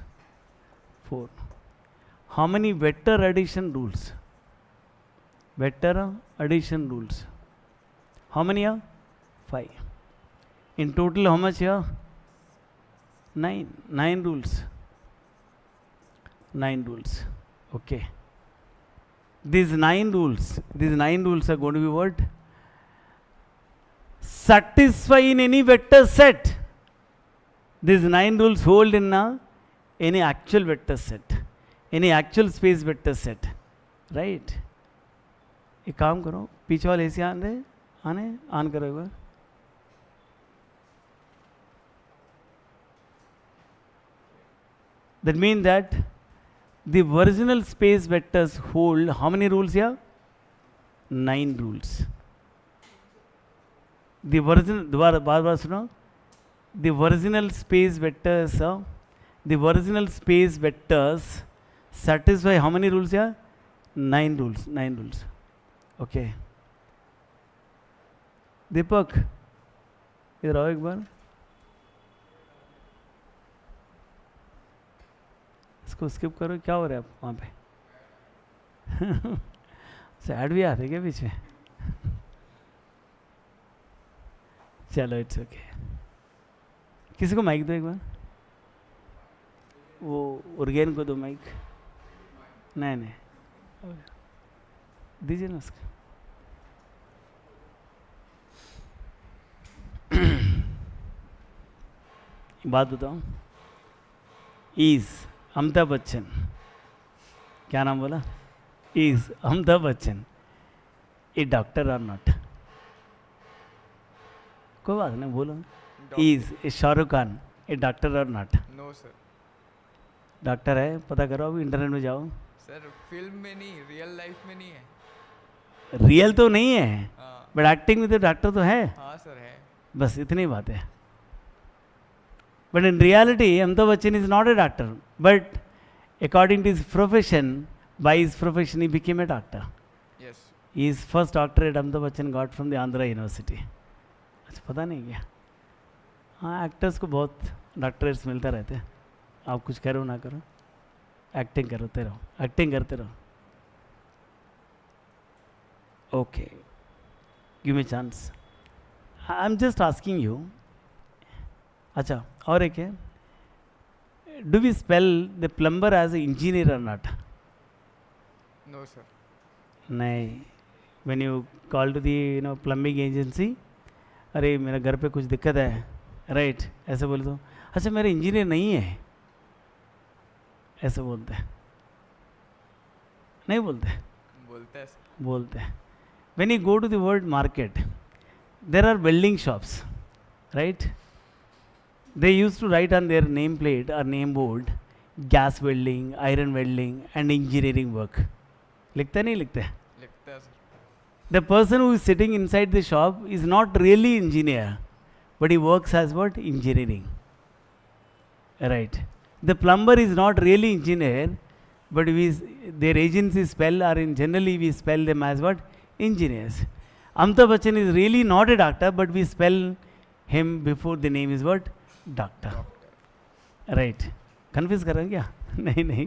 4. How many vector addition rules? Vector addition rules. How many are? 5. In total, how much here? 9. 9 rules. 9 rules. Okay. These 9 rules are going to be what? Satisfy in any vector set. These 9 rules hold in any actual vector set, any actual space vector set, right? एक काम करो, पीछे वाले ऐसे आन करो एक बार. That means that the original space vectors hold how many rules here? 9 rules. The original, बार सुनो. The original space vectors satisfy how many rules here? 9 rules. 9 rules. Okay. दीपक इधर आओ एक बार. इसको स्किप करो. क्या हो रहा है वहाँ पे? सैड भी आते क्या बीच में? चलो इट्स ओके. किसी को माइक दो एक बार. वो उर्गेन को दो माइक. नहीं दीजिए ना उसको. बात बताओ, इज अमिताभ बच्चन, क्या नाम बोला, is Amitabh Bachchan a doctor or not? कोई बात नहीं, बोलो. Is a Shahrukh Khan a doctor or not? No sir. Doctor है, पता करो, अभी इंटरनेट में जाओ. सर फिल्म में नहीं, रियल लाइफ में नहीं है. रियल तो नहीं है, हाँ. बट एक्टिंग में तो डॉक्टर तो है. हाँ सर है. बस इतनी बात है. But in reality Amitabh Bachchan is not a doctor, but according to his profession, by his profession he became a doctor. Yes. He is first doctorate Amitabh Bachchan got from the Andhra university. अच्छा, पता नहीं क्या? हाँ, एक्टर्स को बहुत डॉक्टरेट्स मिलते रहते हैं. आप कुछ करो ना करो, एक्टिंग करते रहो, एक्टिंग करते रहो. Okay, give me chance. I am just asking you. अच्छा, और एक है, do we spell the plumber as a engineer और नॉट? No sir. नहीं. When you call to the plumbing agency, अरे मेरा घर पे कुछ दिक्कत है, राइट, ऐसे बोले तो, अच्छा मेरे इंजीनियर नहीं है, ऐसे बोलते हैं? नहीं बोलते? बोलते हैं सर. बोलते हैं. When you go to the word market, there are welding shops, right? They used to write on their name plate or name board gas welding, iron welding and engineering work. लिखते नहीं लिखते? लिखते हैं sir. The person who is sitting inside the shop is not really engineer, but he works as what? Engineering. Right. The plumber is not really engineer, but their agency spell, or in generally we spell them as what? Engineers. Amitabh Bachchan is really not a doctor, but we spell him before the name is what? Doctor. Right. Confuse कर रहे हैं क्या? नहीं नहीं.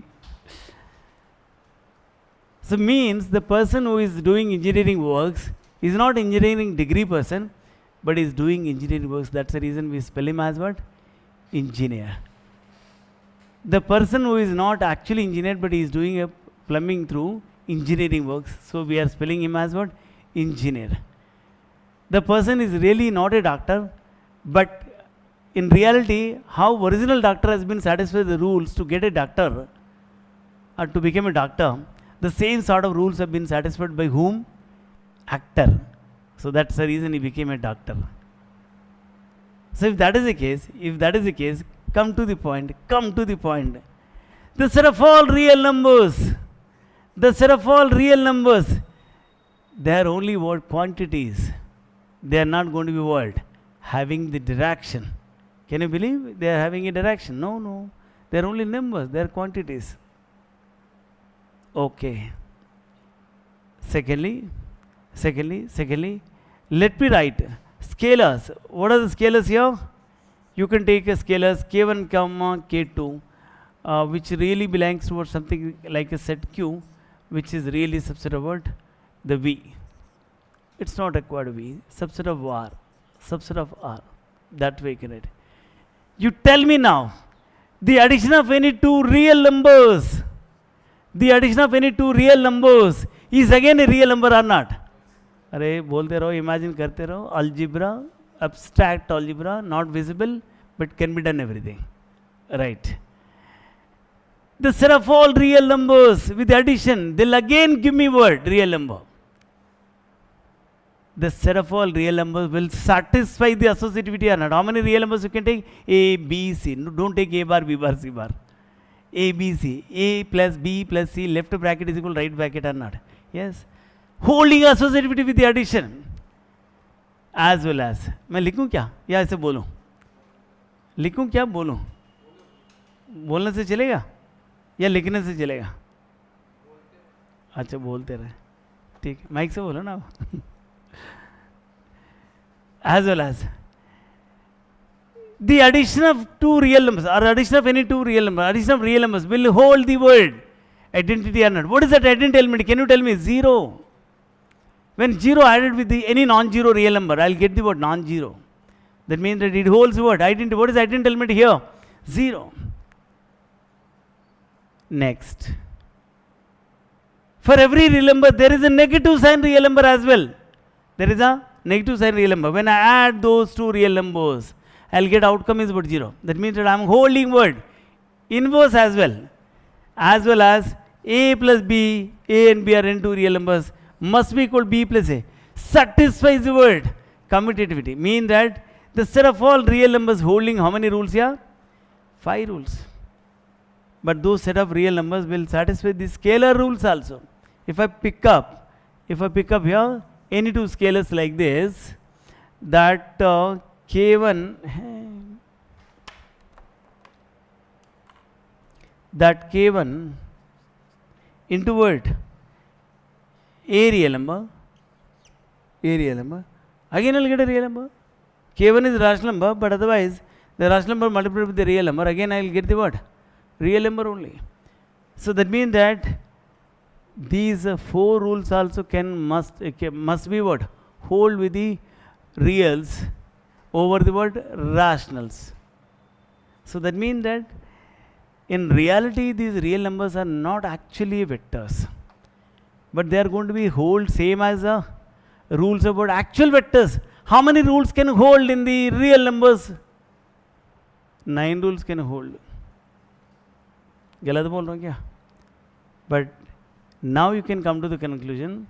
So means the person who is doing engineering works is not engineering degree person, but is doing engineering works. That's the reason we spell him as what? Engineer. The person who is not actually engineer, but is doing a plumbing through engineering works, so we are spelling him as what? Engineer. The person is really not a doctor, but in reality, how original doctor has been satisfied the rules to get a doctor or to become a doctor, the same sort of rules have been satisfied by whom? Actor. So that's the reason he became a doctor. So if that is the case, come to the point. The set of all real numbers, they are only what? Quantities. They are not going to be what? Having the direction. Can you believe they are having a direction? No. They are only numbers. They are quantities. Okay. Secondly, let me write scalars. What are the scalars here? You can take a scalars K1, K2, which really belongs towards something like a set Q, which is really subset of what? The V. It's not required V. Subset of R. That way you can write. You tell me now, the addition of any two real numbers, is again a real number or not? अरे बोलते रहो, imagine करते रहो. Algebra, abstract algebra, not visible, but can be done everything. Right. The set of all real numbers with addition, they'll again give me word, real number. The set of all real numbers will satisfy the associativity or not. How many real numbers you can take? A, B, C. No, don't take A bar, B bar, C bar. A, B, C. A plus B plus C, left bracket is equal right bracket or not? Yes. Holding associativity with the addition. As well as. मैं लिखूं क्या या ऐसे बोलूं? लिखूं क्या बोलूं? बोलने से चलेगा या लिखने से चलेगा? अच्छा, बोलते रहे. ठीक है, माइक से बोलो ना. As well as the addition of two real numbers or addition of any two real numbers, addition of real numbers will hold the word identity or not. What is that identity element? Can you tell me? 0. When 0 added with any non-zero real number, I'll get the word non-zero. That means that it holds what? Identity. What is the identity element here? 0. Next. For every real number, there is a negative sign real number as well. There is a negative sign real number. When I add those two real numbers, I'll get outcome is about 0. That means that I'm holding word inverse as well as a plus b, a and b are n two real numbers, must be equal to b plus a, satisfies the word commutativity. Mean that the set of all real numbers holding how many rules here? 5 rules. But those set of real numbers will satisfy the scalar rules also. If I pick up here any two scalars like this, that k1 into what? A real number, again I'll get a real number. K1 is rational number, but otherwise the rational number multiplied with the real number, again I'll get the what? Real number only. So that means that these 4 rules also must be what? Hold with the reals over the what? Rationals. So that means that in reality these real numbers are not actually vectors, but they are going to be hold same as the rules about actual vectors. How many rules can hold in the real numbers? 9 rules can hold. गलत बोल रहा हूँ क्या? But now you can come to the conclusion,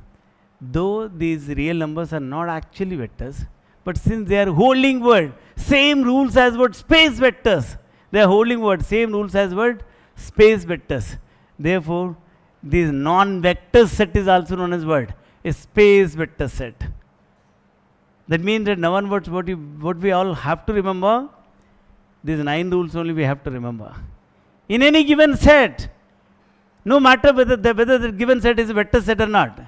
though these real numbers are not actually vectors, but since they are holding word same rules as what? Space vectors. They are holding word same rules as what? Space vectors. Therefore, this non-vector set is also known as what? A space vector set. That means that now onwards what we all have to remember, these 9 rules only we have to remember. In any given set, no matter whether the given set is a vector set or not,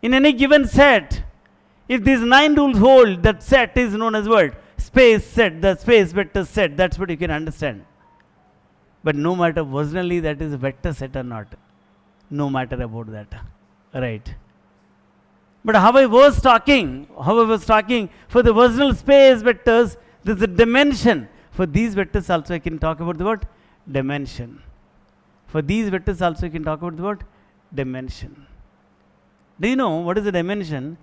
in any given set, if these 9 rules hold, that set is known as what? Space set, the space vector set. That's what you can understand. But no matter originally that is a vector set or not, no matter about that, right? But how I was talking for the original space vectors, there's a dimension. For these vectors also I can talk about the what? Dimension. For these vectors also I can talk about the what? Dimension. Do you know what is the dimension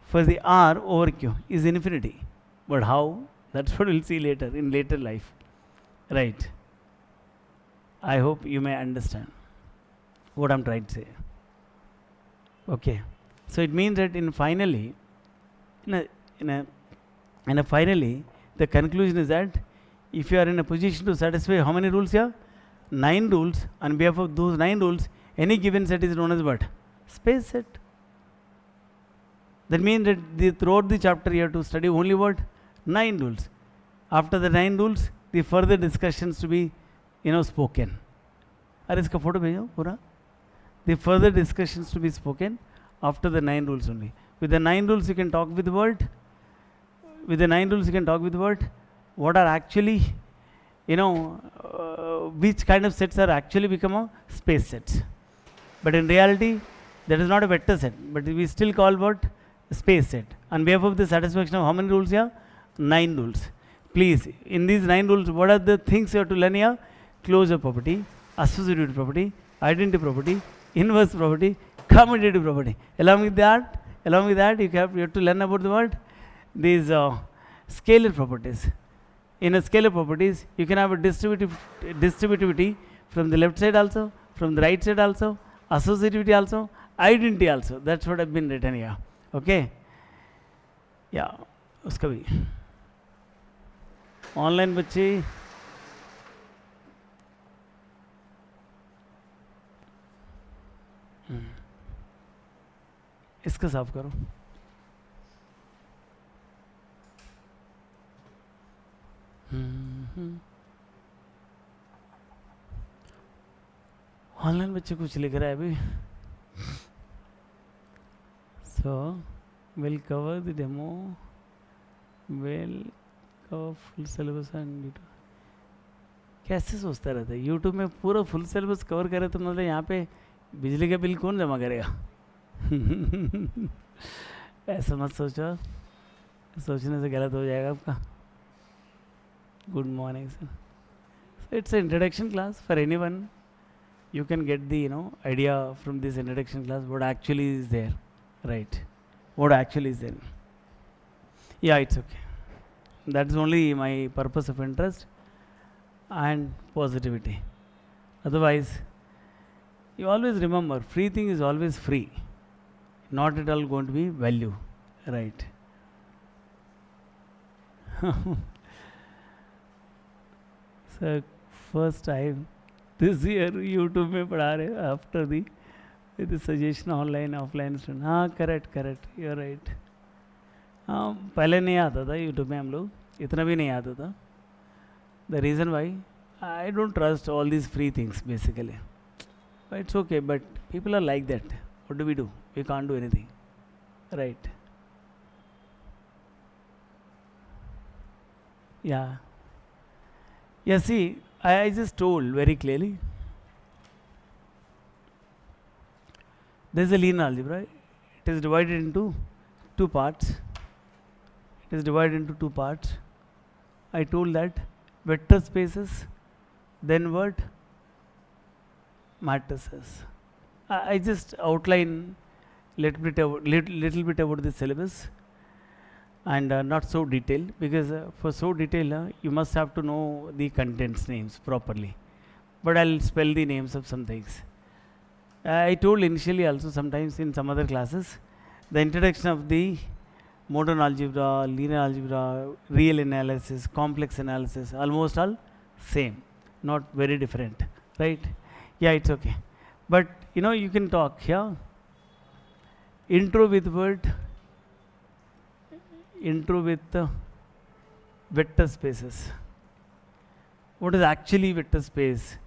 for the R over Q? Is infinity. But how? That's what we'll see later, in later life. Right. I hope you may understand what I'm trying to say. Okay. So it means that finally, the conclusion is that if you are in a position to satisfy how many rules here? 9 rules. On behalf of those 9 rules, any given set is known as what? Space set. That means that throughout the chapter you have to study only what? 9 rules. After the 9 rules, the further discussions to be, spoken. अरे इसका photo भेजो पूरा. The further discussions to be spoken after the 9 rules only. With the 9 rules you can talk with the word. What are actually, which kind of sets are actually become a space sets. But in reality, that is not a vector set, but we still call what? Space set. On behalf of the satisfaction of how many rules here? 9 rules. Please, in these 9 rules, what are the things you have to learn here? Closure property, associativity property, identity property, inverse property, commutative property. Along with that, you have to learn about the what? These scalar properties. In a scalar properties, you can have a distributivity from the left side also, from the right side also, associativity also, identity also. That's what I've been written here. Okay? Yeah. उसका भी online बच्चे इसका साफ करो. Online बच्चे कुछ लिख रहा है अभी. So we'll cover the demo. We'll cover full syllabus and कैसे सोचता रहता है यूट्यूब में पूरा फुल सिलेबस कवर करे तो मतलब यहाँ पे बिजली का बिल कौन जमा करेगा. ऐसा मत सोचो, सोचने से गलत हो जाएगा आपका. Good morning sir. It's an introduction class for anyone. You can get the idea from this introduction class what actually is there, right? What actually is there. Yeah, it's okay. That's only my purpose of interest and positivity. Otherwise, you always remember, free thing is always free. Not at all going to be value, right? So, first time this year YouTube में पढ़ा रहे after the with the suggestion online offline student. हाँ correct you're right. हाँ पहले नहीं आता था YouTube में हम लोग इतना भी नहीं आता था. The reason why I don't trust all these free things basically. But it's okay, but people are like that. What do? We can't do anything, right? Yeah. Yeah, see, I just told very clearly. There is a linear algebra. It is divided into two parts. It is divided into two parts. I told that vector spaces, then what? Matrices. I just outline little bit about the syllabus and not so detailed, because for so detailed you must have to know the contents names properly. But I'll spell the names of some things. I told initially also sometimes in some other classes the introduction of the modern algebra, linear algebra, real analysis, complex analysis, almost all same, not very different, right? Yeah, it's okay. But you know, you can talk here. Intro with what? Intro with vector spaces. What is actually vector space?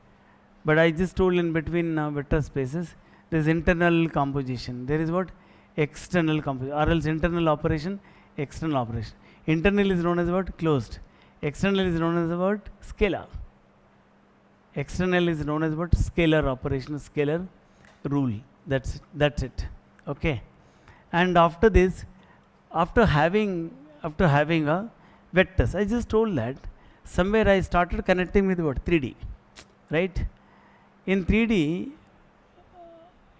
But I just told in between vector spaces, there is internal composition. There is what? External composition, or else internal operation, external operation. Internal is known as what? Closed. External is known as what? Scalar. External is known as what? Scalar operation, scalar rule. That's it. Okay. And after this, after having a vectors, I just told that somewhere I started connecting with what? 3D, right? In 3D,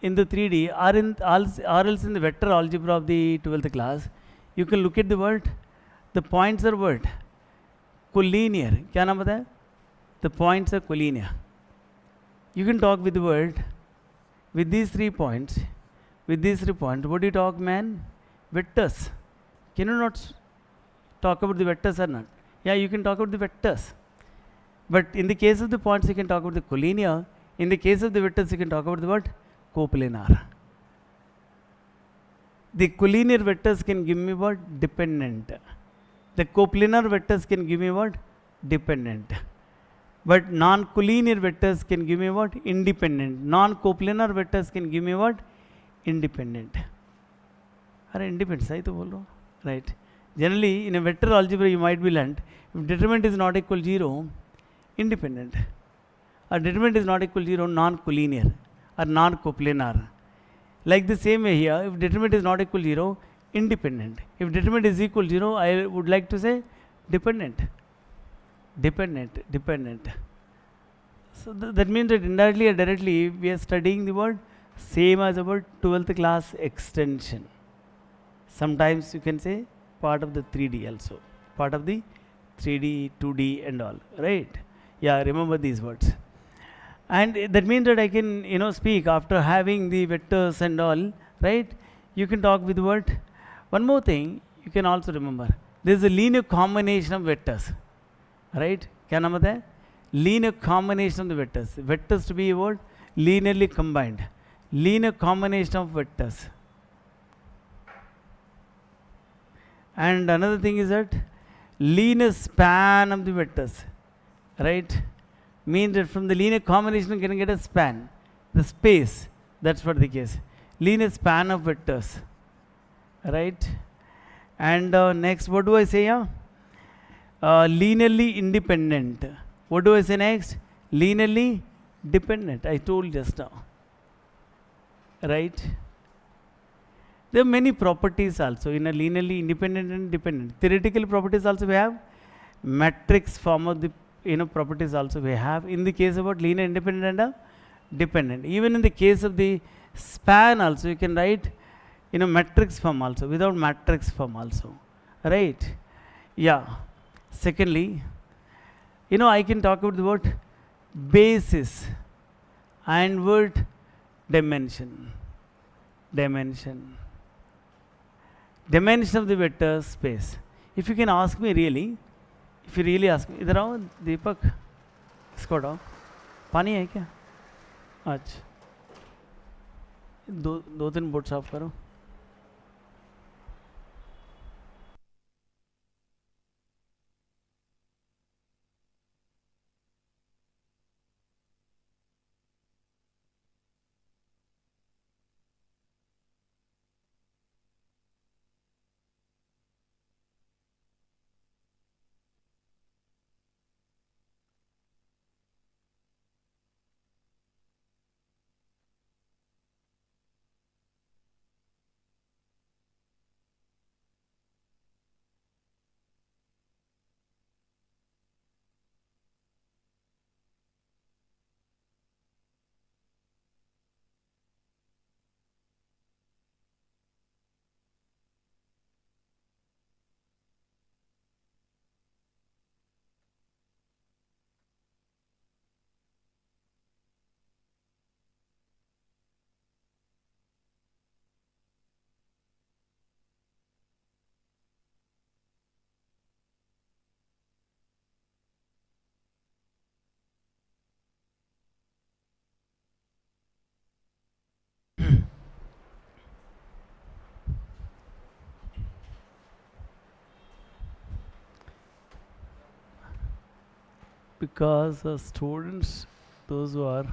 or else in the vector algebra of the 12th class, you can look at the word. The points are what? Collinear. क्या नाम बताया? The points are collinear. You can talk with the word. With these 3 points, what do you talk, man? Vectors. Can you not talk about the vectors or not? Yeah, you can talk about the vectors. But in the case of the points, you can talk about the collinear. In the case of the vectors, you can talk about the what? Coplanar. The collinear vectors can give me what? Dependent. The coplanar vectors can give me what? Dependent. But non-collinear vectors can give me what? Independent. Non-coplanar vectors can give me what? Independent. अरे independent सही तो बोल रहा हूँ, right? Generally in a vector algebra you might be learnt, if determinant is not equal 0, independent. Or determinant is not equal 0, non-collinear or non-coplanar. Like the same way here, if determinant is not equal 0, independent. If determinant is equal 0, I would like to say dependent. Dependent. So that means that indirectly or directly we are studying the word same as about 12th class extension. Sometimes you can say part of the 3D also. Part of the 3D, 2D and all. Right? Yeah, remember these words. And that means that I can, speak after having the vectors and all. Right? You can talk with the word. One more thing you can also remember. There is a linear combination of vectors. Right? क्या नाम होता है? Linear combination of the vectors. Vectors to be what? Linearly combined. Linear combination of vectors. And another thing is that linear span of the vectors. Right? Means that from the linear combination you can get a span. The space. That's what the case. Linear span of vectors. Right? And next, what do I say here? Linearly independent. What do I say next? Linearly dependent. I told just now. Right? There are many properties also in a linearly independent and dependent. Theoretical properties also we have. Matrix form of the properties also we have. In the case of what? Linear independent and dependent. Even in the case of the span also you can write matrix form also, without matrix form also. Right? Yeah. Secondly, you know, I can talk about the word basis and word dimension. Dimension of the vector space. If you can ask me really, if you really ask me, इधर आओ दीपक, इसको हटाओ, पानी है क्या? अच्छा, दो तीन बोर्ड साफ करो. Because students, those who are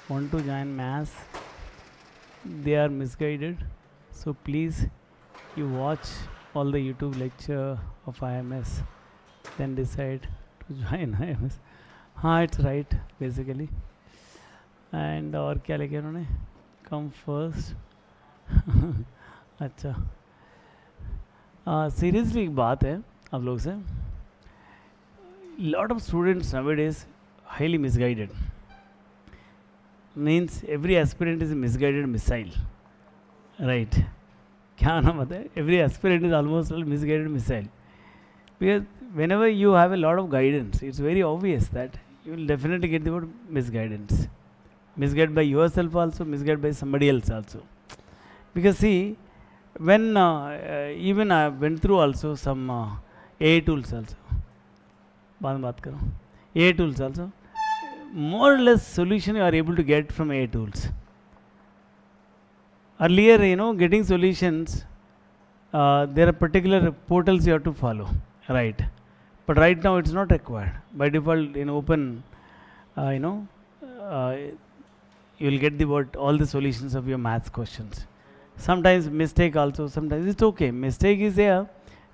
want to join maths, they are misguided. So please, you watch all the YouTube lecture of IMS, then decide to join IMS. हाँ, it's right basically. And और क्या लिखे उन्होंने? Come first. अच्छा. Seriously एक बात है आप लोग से. Lot of students nowadays highly misguided. Means every aspirant is a misguided missile, right? क्या ना पता है? Every aspirant is almost a misguided missile. Because whenever you have a lot of guidance, it's very obvious that you will definitely get the word misguidance. Misguided by yourself also, misguided by somebody else also. Because see, when even I went through also some AI tools also. बात करो. AI tools also. More or less solution you are able to get from AI tools. Earlier, you know, getting solutions, there are particular portals you have to follow, right? But right now it's not required. By default, in open, you know, you will get all the solutions of your maths questions. Sometimes mistake also, sometimes it's okay. Mistake is there.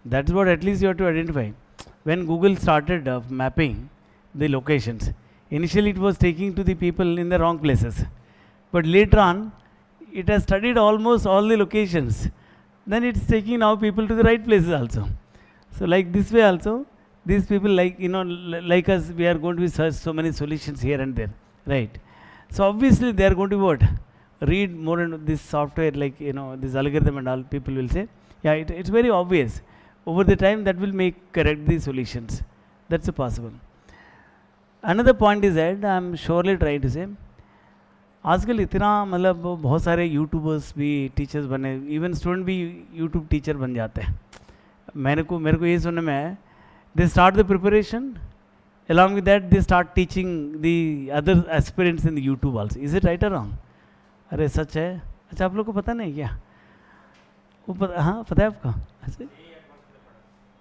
That's what at least you have to identify. When Google started mapping the locations, initially it was taking to the people in the wrong places. But later on, it has studied almost all the locations. Then it's taking now people to the right places also. So like this way also, these people like, you know, like us, we are going to search so many solutions here and there, right? So obviously they are going to what? Read more into this software, like, you know, this algorithm and all, people will say, yeah, it's very obvious. Over the time that will make correct the solutions. That's possible. Another point is that I am surely trying to say, आजकल इतना मतलब बहुत सारे YouTubers भी teachers बने, even student भी YouTube teacher बन जाते हैं. मेरे को ये सुनने में है, they start the preparation, along with that they start teaching the other aspirants in the YouTube also. Is it right or wrong? अरे सच है. अच्छा, आप लोग को पता नहीं क्या? वो हाँ पता है आपको?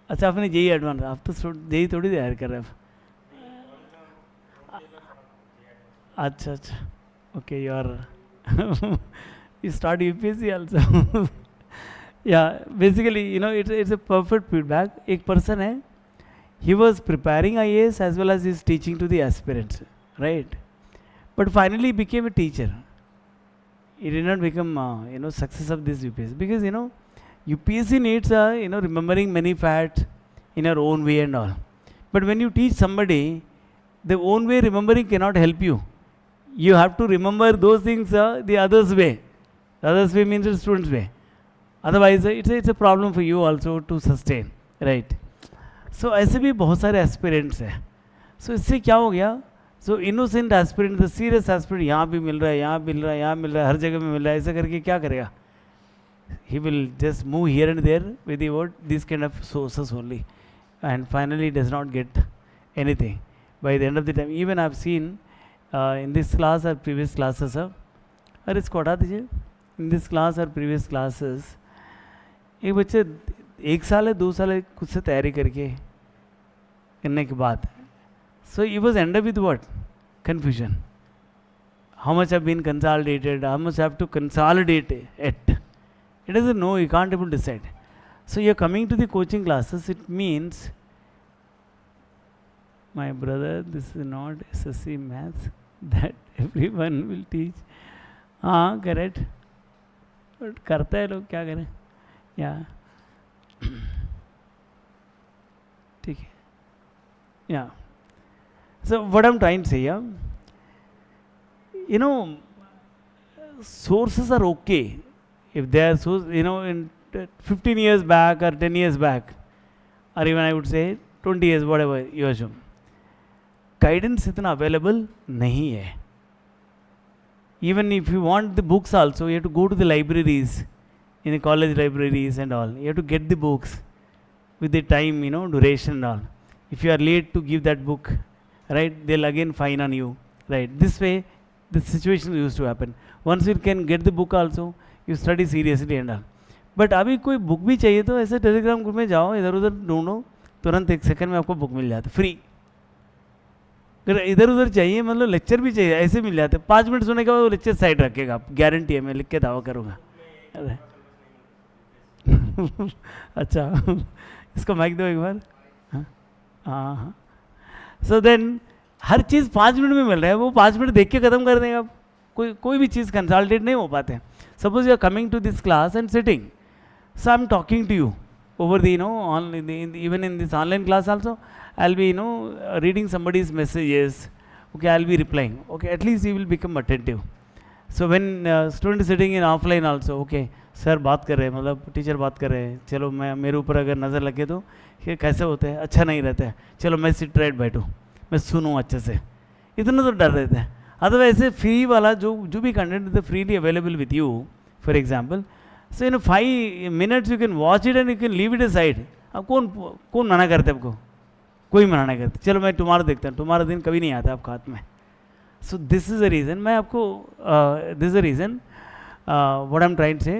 अच्छा आपने जेई एडवांस, आप तो जेई थोड़ी तैयार कर रहे हैं. अच्छा अच्छा, okay, you start UPSC also. Yeah, basically, you know, it's a perfect feedback. एक person है, he was preparing IAS as well as he's teaching to the aspirants, right? But finally became a teacher. He did not become, you know, success of this UPSC, because, you know, UPSC needs, you know, remembering many facts in your own way and all. But when you teach somebody, the own way remembering cannot help you. You have to remember those things the other's way. The other's way means the student's way. Otherwise, it's a problem for you also to sustain, right? सो ऐसे भी बहुत सारे aspirants हैं. सो इससे क्या हो गया, so innocent aspirant, the serious aspirant, यहाँ भी मिल रहा है, यहाँ मिल रहा है, यहाँ मिल रहा है, हर जगह में मिल रहा है, ऐसा करके क्या करेगा? He will just move here and there with the what these kind of sources only, and finally does not get anything by the end of the time. Even I've seen in this class or previous classes, अरे इसको हटा दीजिए, in this class or previous classes, एक बच्चे 1 साल है 2 साल है खुद से तैयारी करके करने के बाद, so it was end up with what? Confusion. How much have been consolidated? How much have to consolidate it? It doesn't know, you can't able to decide. So you're coming to the coaching classes, it means, my brother, this is not SSC Maths that everyone will teach. हाँ correct, but करते हैं लोग, क्या करें? Yeah. ठीक है. Yeah. So what I'm trying to say, yeah, you know, sources are okay. If they are so, you know, in 15 years back or 10 years back, or even I would say 20 years, whatever you assume, guidance इतना available नहीं है. Even if you want the books also, you have to go to the libraries, in the college libraries and all. You have to get the books with the time, you know, duration and all. If you are late to give that book, right, they'll again fine on you, right? This way, the situation used to happen. Once you can get the book also, you study seriously and all. But अभी कोई book भी चाहिए तो ऐसे Telegram group में जाओ, इधर उधर ढूंढो, तुरंत 1 सेकंड में आपको बुक मिल जाता है फ्री. फिर इधर उधर चाहिए, मतलब लेक्चर भी चाहिए, ऐसे मिल जाते हैं. 5 मिनट सुनने के बाद वो लेक्चर साइड रखेगा, आप गारंटी है, मैं लिख के दावा करूँगा. अरे अच्छा इसको माइक दो एक बार. हाँ हाँ. सो देन हर चीज़ 5 मिनट में मिल रहा है, वो 5 मिनट देख के ख़त्म कर देगा. कोई भी चीज़ कंसल्टेट नहीं हो पाते. Suppose you are coming to this class and sitting, so I'm talking to you over the, you know, even in this online class also, I'll be, you know, reading somebody's messages. Okay, I'll be replying. Okay, at least you will become attentive. So when student is sitting in offline also, okay, sir बात कर रहे हैं, मतलब teacher बात कर रहे हैं, चलो मैं मेरे ऊपर अगर नज़र लगे तो ये कैसे होता है, अच्छा नहीं रहता है, चलो मैं सिट राइट बैठूँ, मैं सुनूँ अच्छे से, इतना तो डर रहता है. अदरवाइज ऐसे फ्री वाला जो भी content is freely available with you, for example, so in 5 minutes you can watch it and you can leave it A side. अब कौन मना करते आपको? कोई मना नहीं करते. चलो मैं तुम्हारा देखता हूँ, तुम्हारा दिन कभी नहीं आता आपके हाथ में. So this is a reason, मैं आपको this is a reason what I am trying to say,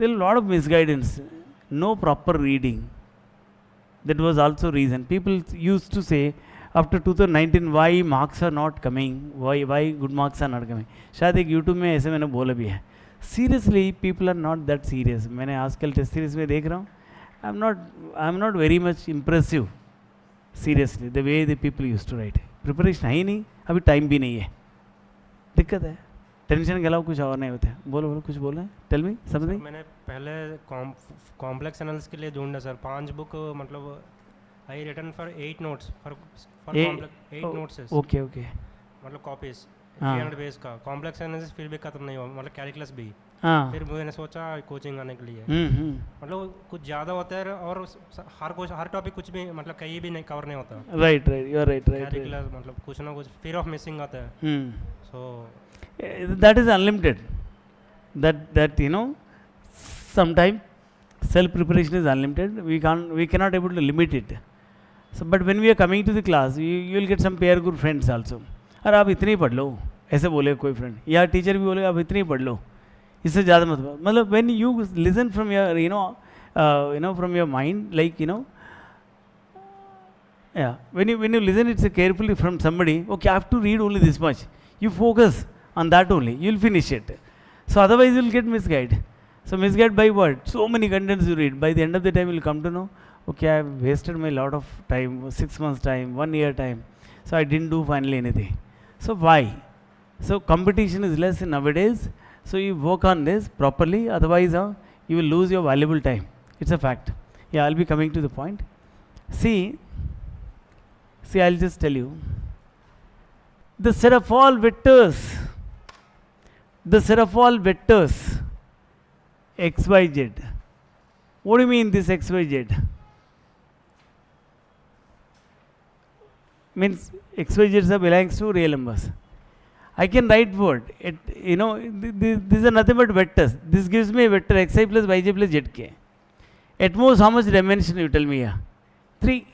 there lot of misguidance, no proper reading, that was also reason. People used to say after 2019 why marks are not coming, why good marks are not coming. शायद एक YouTube में ऐसे मैंने बोला भी है. Seriously people are not that serious. मैंने आजकल टेस्ट सीरीज में देख रहा हूँ, I am not very much impressive seriously the way the people use to write. Preparation है ही नहीं, अभी टाइम भी नहीं है, दिक्कत है. टेंशन के अलावा कुछ और नहीं होता है. बोलो कुछ बोल रहे हैं, टेल मी समथिंग. मैंने पहले कॉम्प्लेक्स एनालिसिस के लिए ढूंढा सर 5 बुक, मतलब I written for 8 notes for complex 8 notes. Okay. मतलब copies 300 पेज का. कॉम्प्लेक्स एनालिसिस फिर भी खत्म नहीं हुआ, मतलब कैलकुलस भी. फिर मैंने सोचा कोचिंग आने के लिए, मतलब कुछ ज़्यादा होता है और हर टॉपिक कुछ भी, मतलब कहीं भी नहीं कवर नहीं होता. Right you are right. Calculus मतलब कुछ ना कुछ फियर ऑफ मिसिंग आता है. So that is unlimited, that you know sometime self preparation is unlimited. We cannot able to limit it. So but when we are coming to the class, you will get some peer group friends also. अरे आप इतनी पढ़ लो, ऐसे बोले कोई friend, या teacher भी बोले आप इतनी पढ़ लो, इससे ज़्यादा मत. मतलब when you listen from your you know from your mind, like you know, yeah, when you listen it carefully from somebody, okay, I have to read only this much, you focus on that only, you will finish it. So otherwise you will get misguided. So misguided by what? So many contents you read. By the end of the time you will come to know, okay, I have wasted my lot of time, 6 months time, 1 year time, so I didn't do finally anything. So why? So competition is less nowadays, so you work on this properly, otherwise you will lose your valuable time. It's a fact. Yeah, I'll be coming to the point. See, I'll just tell you. The set of all vectors, x, y, z. What do you mean this x, y, z? means XYZ belongs to real numbers. I can write word. These are nothing but vectors. This gives me a vector xi plus yj plus zk. At most, how much dimension you tell me here? 3.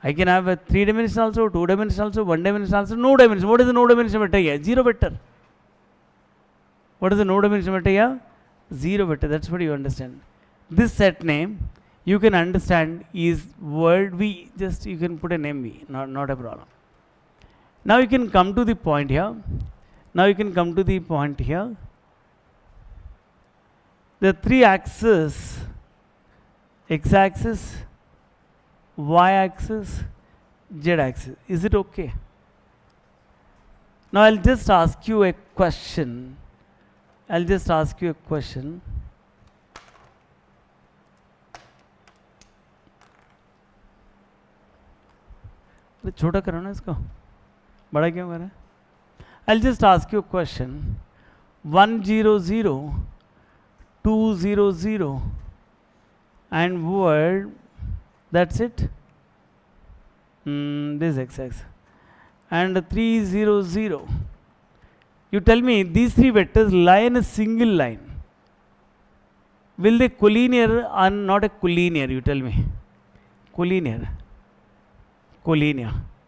I can have a 3 dimension also, 2 dimension also, 1 dimension also, no dimension. What is the no dimension vector here? 0 vector. What is the no dimension vector here? 0 vector. That's what you understand. This set name you can understand is word V. Just you can put a name V. Not a problem. Now you can come to the point here. The 3 axes, x-axis, y-axis, z-axis. Is it okay? Now I'll just ask you a question. छोटा करो ना इसको, बड़ा क्यों कर रहा है? I'll just ask you a question. 1 0 0, 2 0 0, and word. That's it. This x-axis and 3 0 0. You tell me these 3 vectors lie in a single line. Will they collinear or not a collinear? You tell me. Collinear.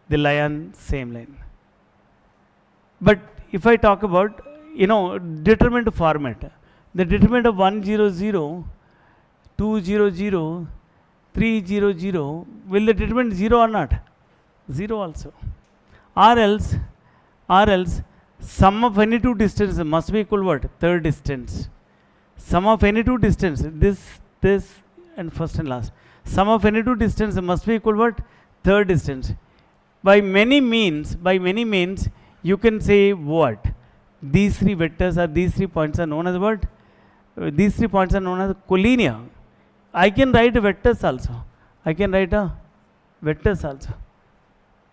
They lie on same line. But if I talk about determinant format, the determinant of 1 0 0, 2 0 0, 3 0 0, will the determinant 0 or not? 0 also. Or else sum of any 2 distances must be equal what? Third distance. Sum of any 2 distance, this and first and last. Sum of any 2 distances must be equal what? Third distance. By many means, you can say what? These 3 vectors or these 3 points are known as what? These 3 points are known as collinear. I can write vectors also.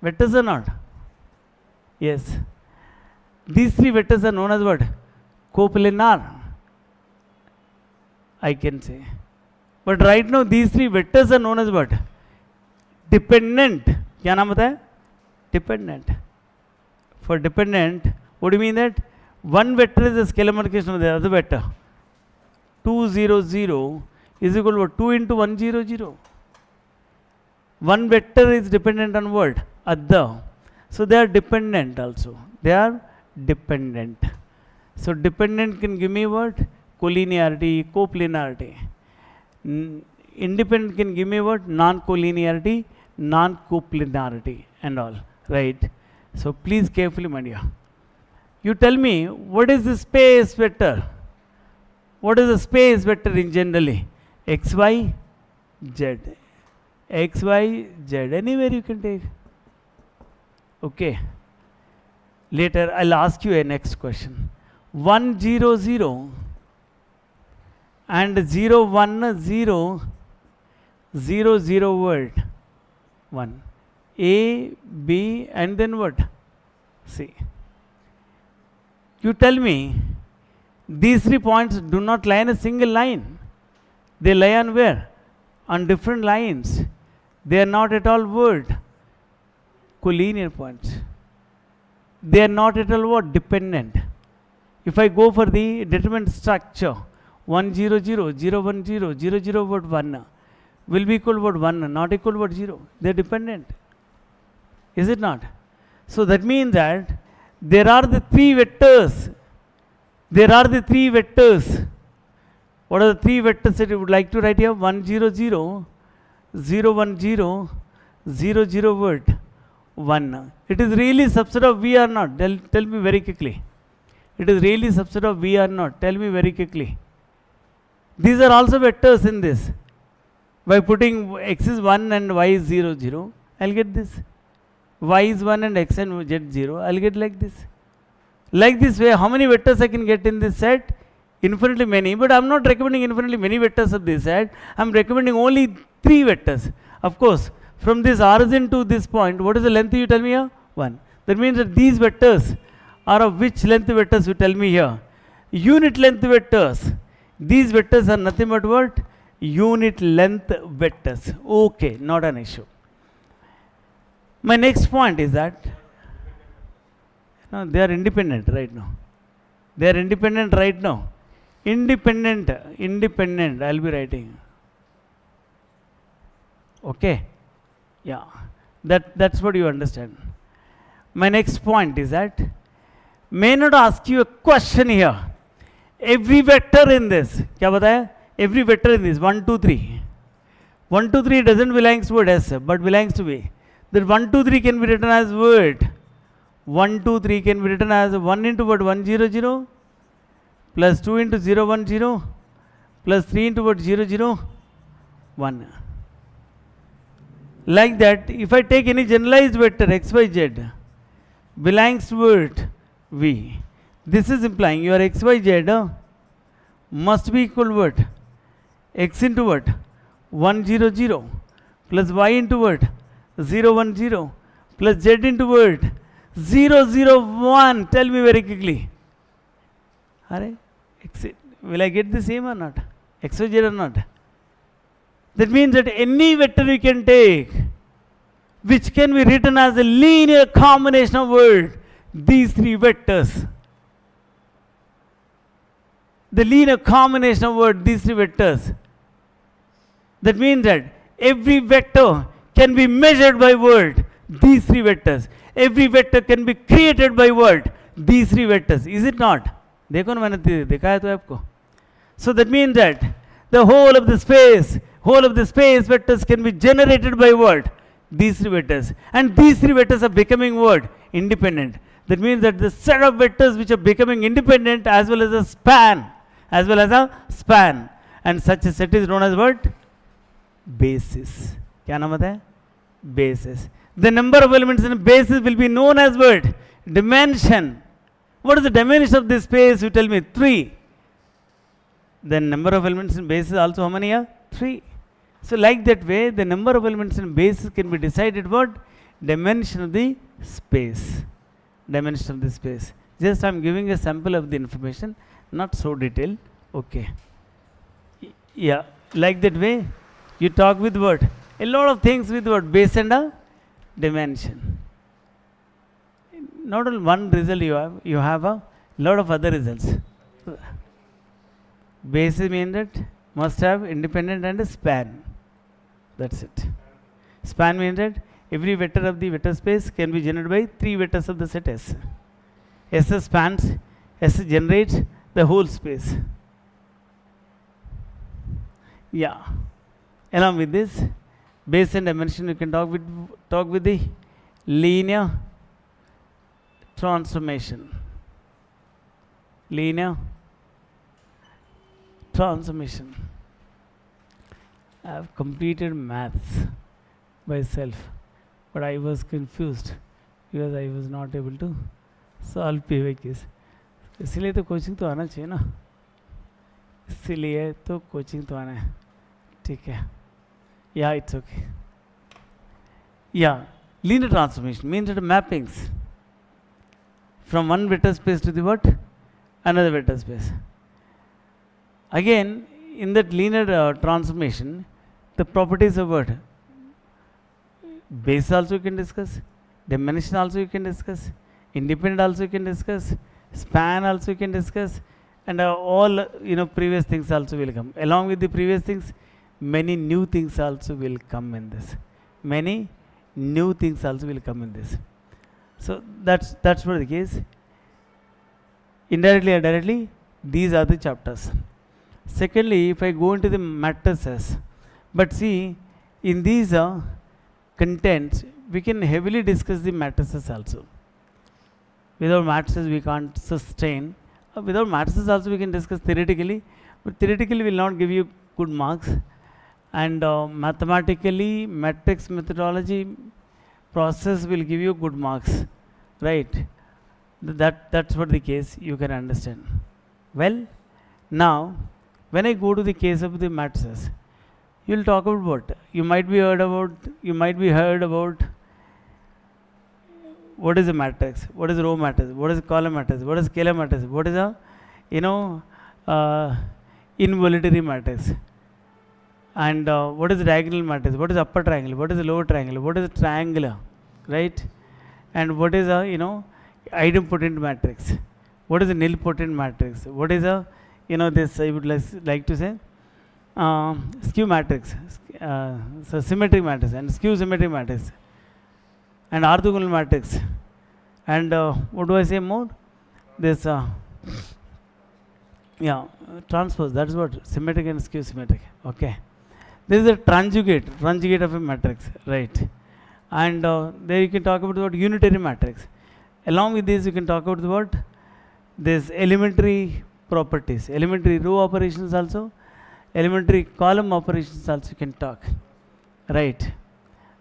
Vectors are not? Yes. These 3 vectors are known as what? Coplanar. I can say. But right now these 3 vectors are known as what? Dependent. क्या नाम होता है? Dependent. For dependent, what do you mean that? One vector is a scalar multiplication of the other vector. 2 0 0 is equal to 2 into 1 0 0. One vector is dependent on what? Other. So they are dependent also. So dependent can give me what? Collinearity, coplanarity. Independent can give me what? Non-collinearity, non-coplanarity and all. Right? So please carefully mind here. You tell me, what is the space vector? What is the space vector in generally? X, Y, Z. X, Y, Z. Anywhere you can take. Okay. Later I'll ask you a next question. 1 0 0 and 0 1 0 0 0 word. 1. A, B, and then what? C. You tell me, these 3 points do not lie in a single line. They lie on where? On different lines. They are not at all word? Collinear points. They are not at all what? Dependent. If I go for the determinant structure, 1 0 0, 0 1 0, 0 0 what? 1 will be equal what? 1, not equal what? 0. They are dependent. Is it not? So that means that there are the 3 vectors. What are the 3 vectors that you would like to write here? 1 0 0, 0 1 0, 0 0 word. 1. It is really subset of V or not? Tell me very quickly. It is really subset of V or not? Tell me very quickly. These are also vectors in this. By putting x is 1 and y is 0 0, I'll get this. Y is 1 and x and z 0, I'll get like this. Like this way, how many vectors I can get in this set? Infinitely many, but I'm not recommending infinitely many vectors of this set. I'm recommending only 3 vectors. Of course, from this origin to this point, what is the length you tell me here? 1. That means that these vectors are of which length vectors you tell me here? Unit length vectors. These vectors are nothing but what? Unit length vectors. Okay, not an issue. My next point is that they are independent right now. They are independent right now. Independent, I'll be writing. Okay? Yeah. That's what you understand. My next point is that may not ask you a question here. Every vector in this, क्या बताया? Every vector in this, 1, 2, 3. 1, 2, 3 doesn't belong to word S, but belongs to B. That 1, 2, 3 can be written as word. 1, 2, 3 can be written as 1 into what? 1, 0, 0, plus 2 into 0, 1, 0, plus 3 into what? 0, 0, 1. Like that, if I take any generalized vector x, y, z belongs to word V, this is implying your x, y, z must be equal to what? X into what? 1, 0, 0, plus y into what? 0, 1, 0, plus z into what? 0, 0, 1. Tell me very quickly. Will I get the same or not? X, y, z or not? That means that any vector you can take, which can be written as a linear combination of word, these three vectors. The linear combination of word, these three vectors. That means that every vector can be measured by word, these three vectors. Every vector can be created by word, these three vectors. Is it not? देखो ना मैंने दिखाया तो आपको. So that means that the whole of the space vectors can be generated by word, these three vectors. And these three vectors are becoming word independent. That means that the set of vectors which are becoming independent as well as a span, and such a set is known as what? Basis. क्या नाम है? Basis. The number of elements in a basis will be known as what? Dimension. What is the dimension of this space? You tell me. 3. The number of elements in basis also how many are? 3. So like that way, the number of elements in basis can be decided what? Dimension of the space. Dimension of the space. Just I am giving a sample of the information, not so detailed. Okay. Yeah, like that way, you talk with what? A lot of things with what? Base and a dimension. Not only one result you have a lot of other results. Basis means that must have independent and a span. That's it. Span means that every vector of the vector space can be generated by 3 vectors of the set S. S spans, S generates the whole space. Yeah. Along with this, base and dimension, you can talk with the linear transformation. Linear transformation. I have completed maths by self, but I was confused because I was not able to solve PYQs. इसलिए तो coaching तो आना चाहिए ना, इसलिए तो coaching तो आना है. ठीक है. Yeah, it's okay. Yeah, linear transformation means that mappings from one vector space to the what? Another vector space. Again, in that linear transformation, the properties of what? Base also you can discuss, dimension also you can discuss, independent also you can discuss, span also you can discuss, and all previous things also will come. Along with the previous things, many new things also will come in this. Many new things also will come in this. So that's what the case. Indirectly or directly, these are the chapters. Secondly, if I go into the matrices, but see, in these contents, we can heavily discuss the matrices also. Without matrices, we can't sustain. Without matrices also, we can discuss theoretically, but theoretically will not give you good marks. And mathematically, matrix methodology process will give you good marks, right? That's what the case you can understand. Well, now, when I go to the case of the matrices, you will talk about what? You might be heard about what is a matrix, what is a row matrix, what is a column matrix, what is scalar matrix, what is a involuntary matrix, and what is a diagonal matrix, what is upper triangle, what is a lower triangle, what is a triangular, right? And what is a, you know, idempotent matrix? What is a nilpotent matrix? What is a, you know, this I would like to say skew matrix, so symmetric matrix and skew symmetric matrix and orthogonal matrix, and what do I say more? This transpose, that's what symmetric and skew symmetric. Okay, this is a conjugate of a matrix, right? And there you can talk about what unitary matrix. Along with this, you can talk about what this elementary properties, elementary row operations also, elementary column operations also you can talk, right?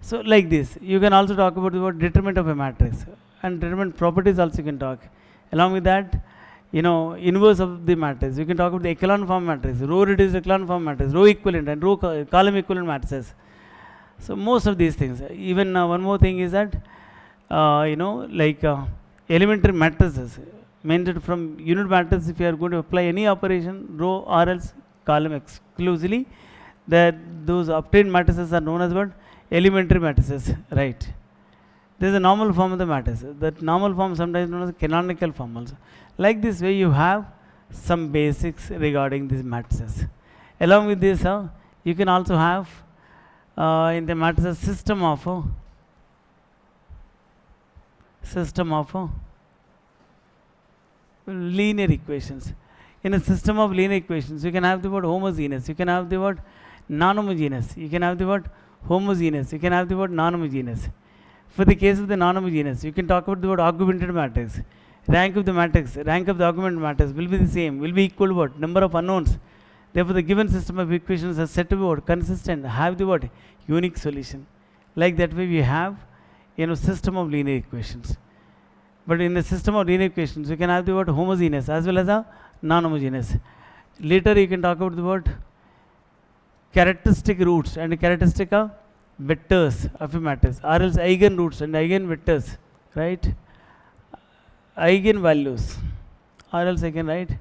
So like this, you can also talk about what determinant of a matrix, and determinant properties also you can talk. Along with that, you know, inverse of the matrix, you can talk about the echelon form matrix, row reduced echelon form matrix, row equivalent and row column equivalent matrices. So most of these things. Even one more thing is that you know, like elementary matrices, means that from unit matrix, if you are going to apply any operation, row or else column exclusively, that those obtained matrices are known as what? Elementary matrices, right? There is a normal form of the matrix. That normal form sometimes known as canonical form also. Like this way, you have some basics regarding these matrices. Along with this, you can also have in the matrices system of linear equations. In a system of linear equations, you can have the word homogeneous, you can have the word non-homogeneous, you can have the word homogeneous, you can have the word non-homogeneous. For the case of the non-homogeneous, you can talk about the word augmented matrix. Rank of the matrix, rank of the augmented matrix will be the same, will be equal to what? Number of unknowns. Therefore, the given system of equations is said to be what? Consistent, have the what? Unique solution. Like that way we have, you know, system of linear equations. But in the system of linear equations, you can have the word homogeneous as well as a non-homogeneous. Later you can talk about the word characteristic roots and characteristic vectors of a matrix, or else eigen roots and eigen vectors, right? Eigenvalues, or else I can write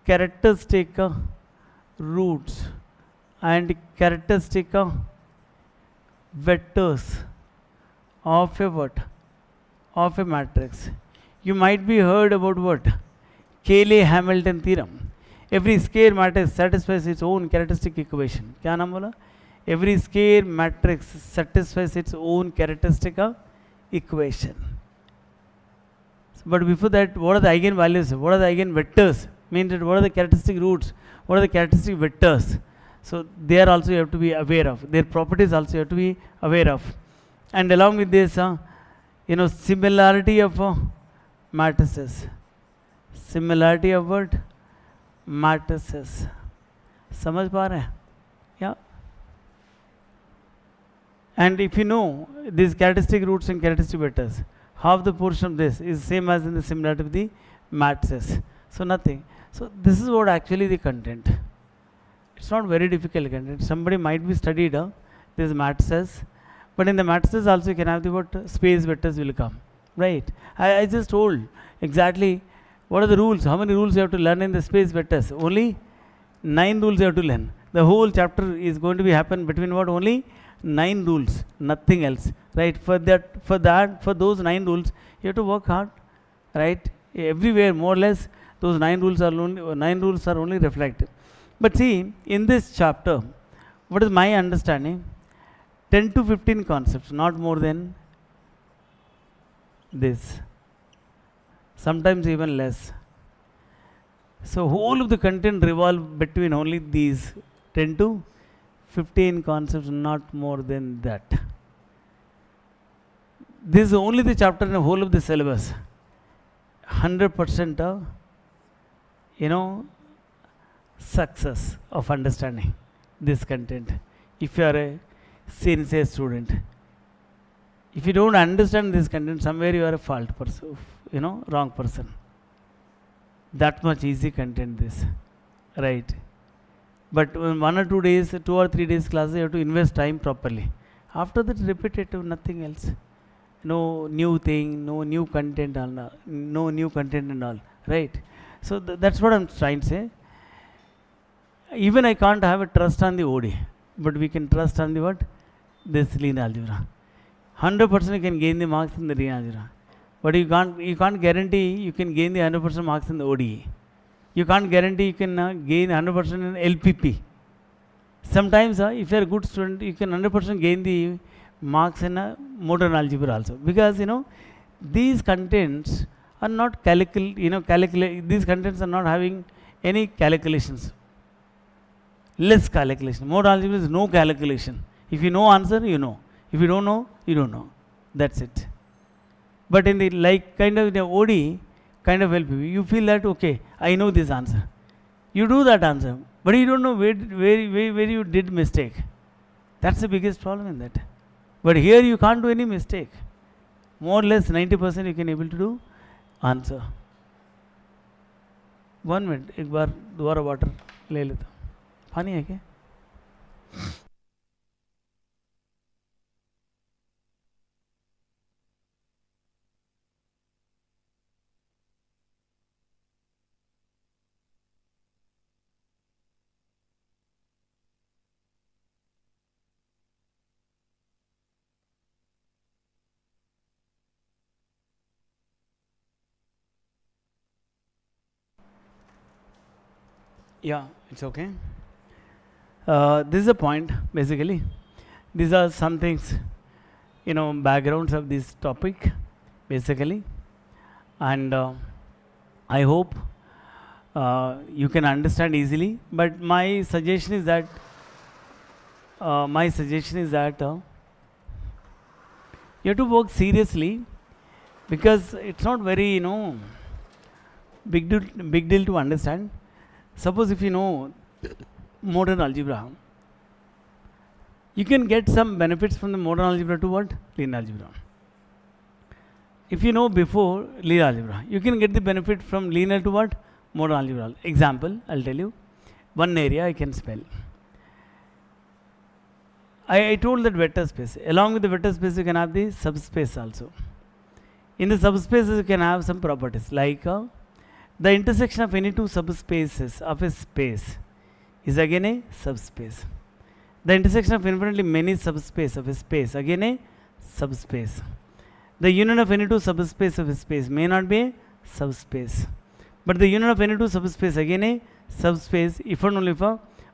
characteristic roots and characteristic vectors of a what? Of a matrix. You might be heard about what? Cayley-Hamilton theorem. Every square matrix satisfies its own characteristic equation. क्या नाम बोला? Every square matrix satisfies its own characteristic equation. But before that, what are the eigenvalues? What are the eigenvectors? Means that what are the characteristic roots? What are the characteristic vectors? So there also you have to be aware of. Their properties also you have to be aware of. And along with this, you know, similarity of matrices. Similarity of what? Matrices. समझ पा रहे हैं? Yeah. And if you know these characteristic roots and characteristic vectors, half the portion of this is same as in the similarity of the matrices. So nothing. So this is what actually the content. It's not very difficult content. Somebody might be studied these matrices, but in the matrices also you can have the what? Space vectors will come, right? I just told exactly what are the rules. How many rules you have to learn in the space vectors? Only 9 rules you have to learn. The whole chapter is going to be happen between what? Only 9 rules, nothing else, right? For those 9 rules, you have to work hard, right? Everywhere, more or less, those 9 rules are only reflected. But see, in this chapter, what is my understanding? 10 to 15 concepts, not more than this. Sometimes even less. So whole of the content revolve between only these 10 to 15 concepts, not more than that. This is only the chapter in the whole of the syllabus. 100% of, you know, success of understanding this content. If you are a sincere student, if you don't understand this content, somewhere you are a fault person, you know, wrong person. That much easy content this, right? But in 1 or 2 days, 2 or 3 days classes, you have to invest time properly. After that, repetitive, nothing else. No new thing, no new content, no new content and all, right? So that's what I'm trying to say. Even I can't have a trust on the OD, but we can trust on the what? This linear algebra. 100% you can gain the marks in the linear algebra. But you can't guarantee you can gain the 100% marks in the ODE. You can't guarantee you can gain 100% in LPP. Sometimes if you are a good student, you can 100% gain the marks in modern algebra also, because these contents are not these contents are not having any calculations, less calculation. Modern algebra is no calculation. If you know answer, you know. If you don't know, you don't know. That's it. But in the the OD kind of LPP, you feel that okay, I know this answer. You do that answer, but you don't know where you did mistake. That's the biggest problem in that. But here you can't do any mistake. More or less 90% you can able to do answer. 1 minute, एक बार दोबारा water ले लेता हूँ. पानी है क्या? Yeah, it's okay. This is a point basically. These are some things, backgrounds of this topic basically, and I hope you can understand easily. But my suggestion is that you have to work seriously, because it's not very big deal to understand. Suppose if you know modern algebra, you can get some benefits from the modern algebra to what? Linear algebra. If you know before linear algebra, you can get the benefit from linear to what? Modern algebra. Example, I'll tell you. One area I can spell. I told that vector space. Along with the vector space, you can have the subspace also. In the subspaces, you can have some properties like the intersection of any two subspaces of a space is again a subspace. The intersection of infinitely many subspaces of a space, again a subspace. The union of any two subspaces of a space may not be a subspace, but the union of any two subspaces, again a subspace, if and only if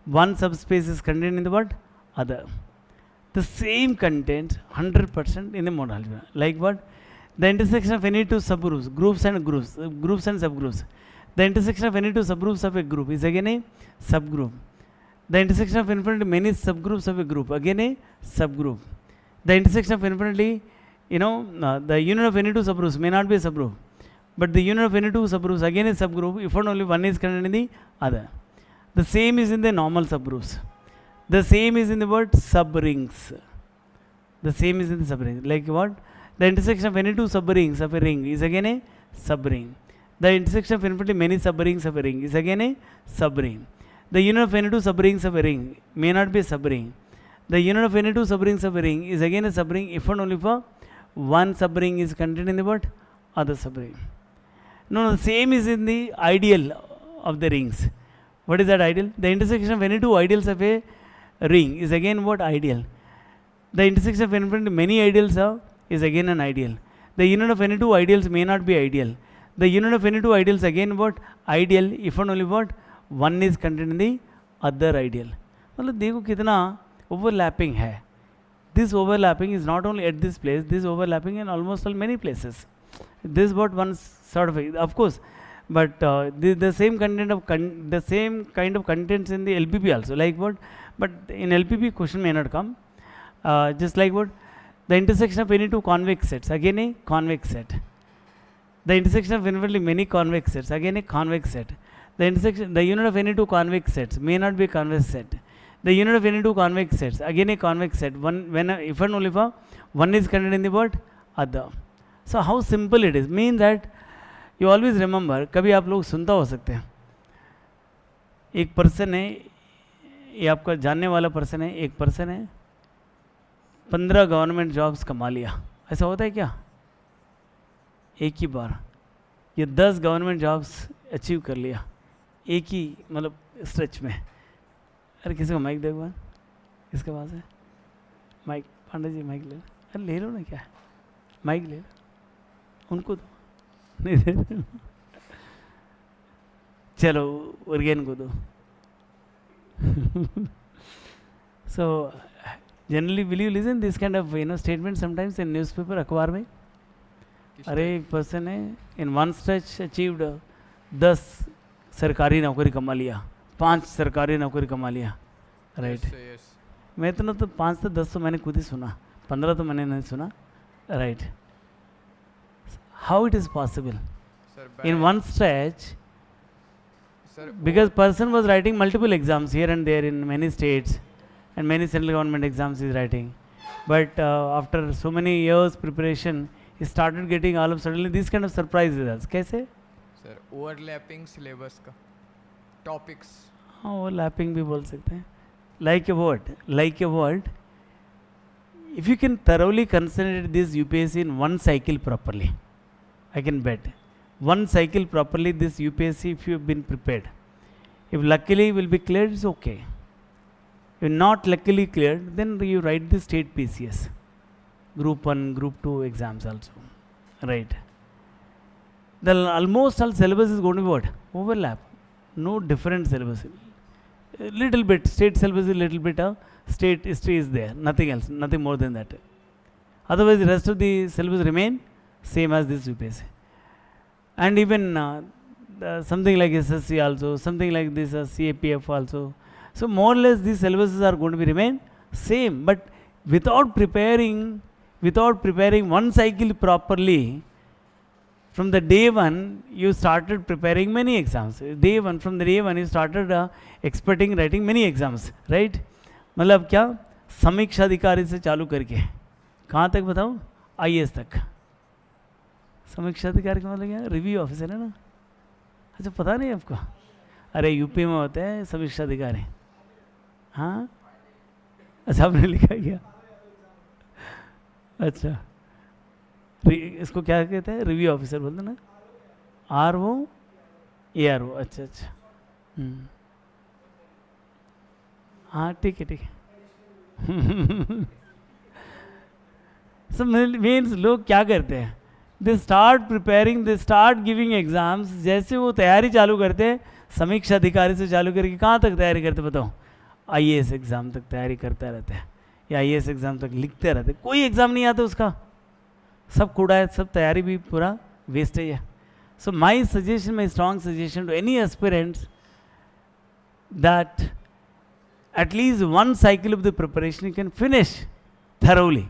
one subspace is contained in the what? Other. The same content 100% in the modern algebra. Like what? The intersection of any two subgroups, groups and subgroups. The intersection of any two subgroups of a group is again a subgroup. The intersection of infinitely many subgroups of a group, again a subgroup. The intersection of infinitely, the union of any two subgroups may not be a subgroup, but the union of any two subgroups, again a subgroup, if and only one is contained in the other. The same is in the normal subgroups. The same is in the word subrings. The same is in the subrings. Like what? The intersection of any two subrings of a ring is again a subring. The intersection of infinitely many subrings of a ring is again a subring. The union of any two subrings of a ring may not be a subring. The union of any two subrings of a ring is again a subring if and only if one subring is contained in the what? Other subring. No, the same is in the ideal of the rings. What is that ideal? The intersection of any two ideals of a ring is again what? Ideal. The intersection of infinitely many ideals is again an ideal. The union of any two ideals may not be ideal. The union of any two ideals again what? Ideal if and only what? One is contained in the other ideal. मतलब देखो कितना overlapping है. This overlapping is not only at this place, this overlapping in almost all many places. This is what one sort of course, but the same content of the same kind of contents in the LPP also. Like what? But in LPP question may not come. Just like what? The intersection of any two convex sets, again a convex set. The intersection of infinitely many convex sets, again a convex set. The union of any two convex sets may not be a convex set. The union of any two convex sets, again a convex set. If and only if one is contained in the what? Other. So how simple it is. Means that you always remember, कभी आप लोग सुनता हो सकते हैं, एक person है, ये आपका जानने वाला पर्सन है, एक पर्सन है, 15 गवर्नमेंट जॉब्स कमा लिया. ऐसा होता है क्या? एक ही बार ये 10 गवर्नमेंट जॉब्स अचीव कर लिया एक ही मतलब स्ट्रेच में. अरे किसी को माइक दे एक बार, किसके पास है माइक? पांडे जी माइक ले. अरे ले लो ना, क्या माइक ले लो, उनको दो, नहीं दे रहे। चलो उर्गेन को दो। So generally will you listen this kind of statement sometimes in newspaper, अखबार में? अरे एक पर्सन है इन वन स्ट्रेच अचीव्ड 10 सरकारी नौकरी कमा लिया, 5 सरकारी नौकरी कमा लिया, राइट? मैं इतना तो 5 से 10 तो मैंने खुद ही सुना, 15 तो मैंने नहीं सुना, right? How it is possible in one stretch? Because person was writing multiple exams here and there in many states and many central government exams is writing, but after so many years preparation he started getting all of suddenly these kind of surprise results. कैसे? Sir overlapping syllabus का topics. हाँ overlapping भी बोल सकते हैं. Like a word. If you can thoroughly consider this UPSC in one cycle properly, I can bet. One cycle properly this UPSC, if you have been prepared, if luckily will be cleared, it's okay. If not luckily cleared, then you write the state PCS, group 1, group 2 exams also, right? The almost all syllabus is going to be what? Overlap, no different syllabus. A little bit state syllabus is a little bit state history is there, nothing else, nothing more than that. Otherwise the rest of the syllabus remain same as this UPSC. And even something like SSC also, something like this CAPF also. So more or less these syllabuses are going to be remain same, but without preparing one cycle properly, from the day one you started preparing many exams. From the day one you started expecting writing many exams, right? मतलब क्या, समीक्षा अधिकारी से चालू करके कहाँ तक बताऊँ? IAS तक। समीक्षा अधिकारी का मतलब क्या? रिव्यू ऑफिसर है ना? अच्छा पता नहीं आपको? अरे यूपी में होते हैं समीक्षा अधिकारी। हाँ अच्छा आपने लिखा क्या? अच्छा इसको क्या कहते हैं? रिव्यू ऑफिसर बोलते ना? RO ARO। अच्छा हाँ ठीक है। सब मीन्स लोग क्या करते हैं? They start preparing, they start giving exams. जैसे वो तैयारी चालू करते हैं, समीक्षा अधिकारी से चालू करके कहाँ तक तैयारी करते बताओ? IAS एग्ज़ाम तक तैयारी करते रहते हैं, या IAS एग्ज़ाम तक लिखते रहते, कोई एग्ज़ाम नहीं आता उसका, सब कूड़ा है, सब तैयारी भी पूरा वेस्ट है। So my suggestion, my strong suggestion to any aspirants that at least one cycle of the preparation you can finish thoroughly.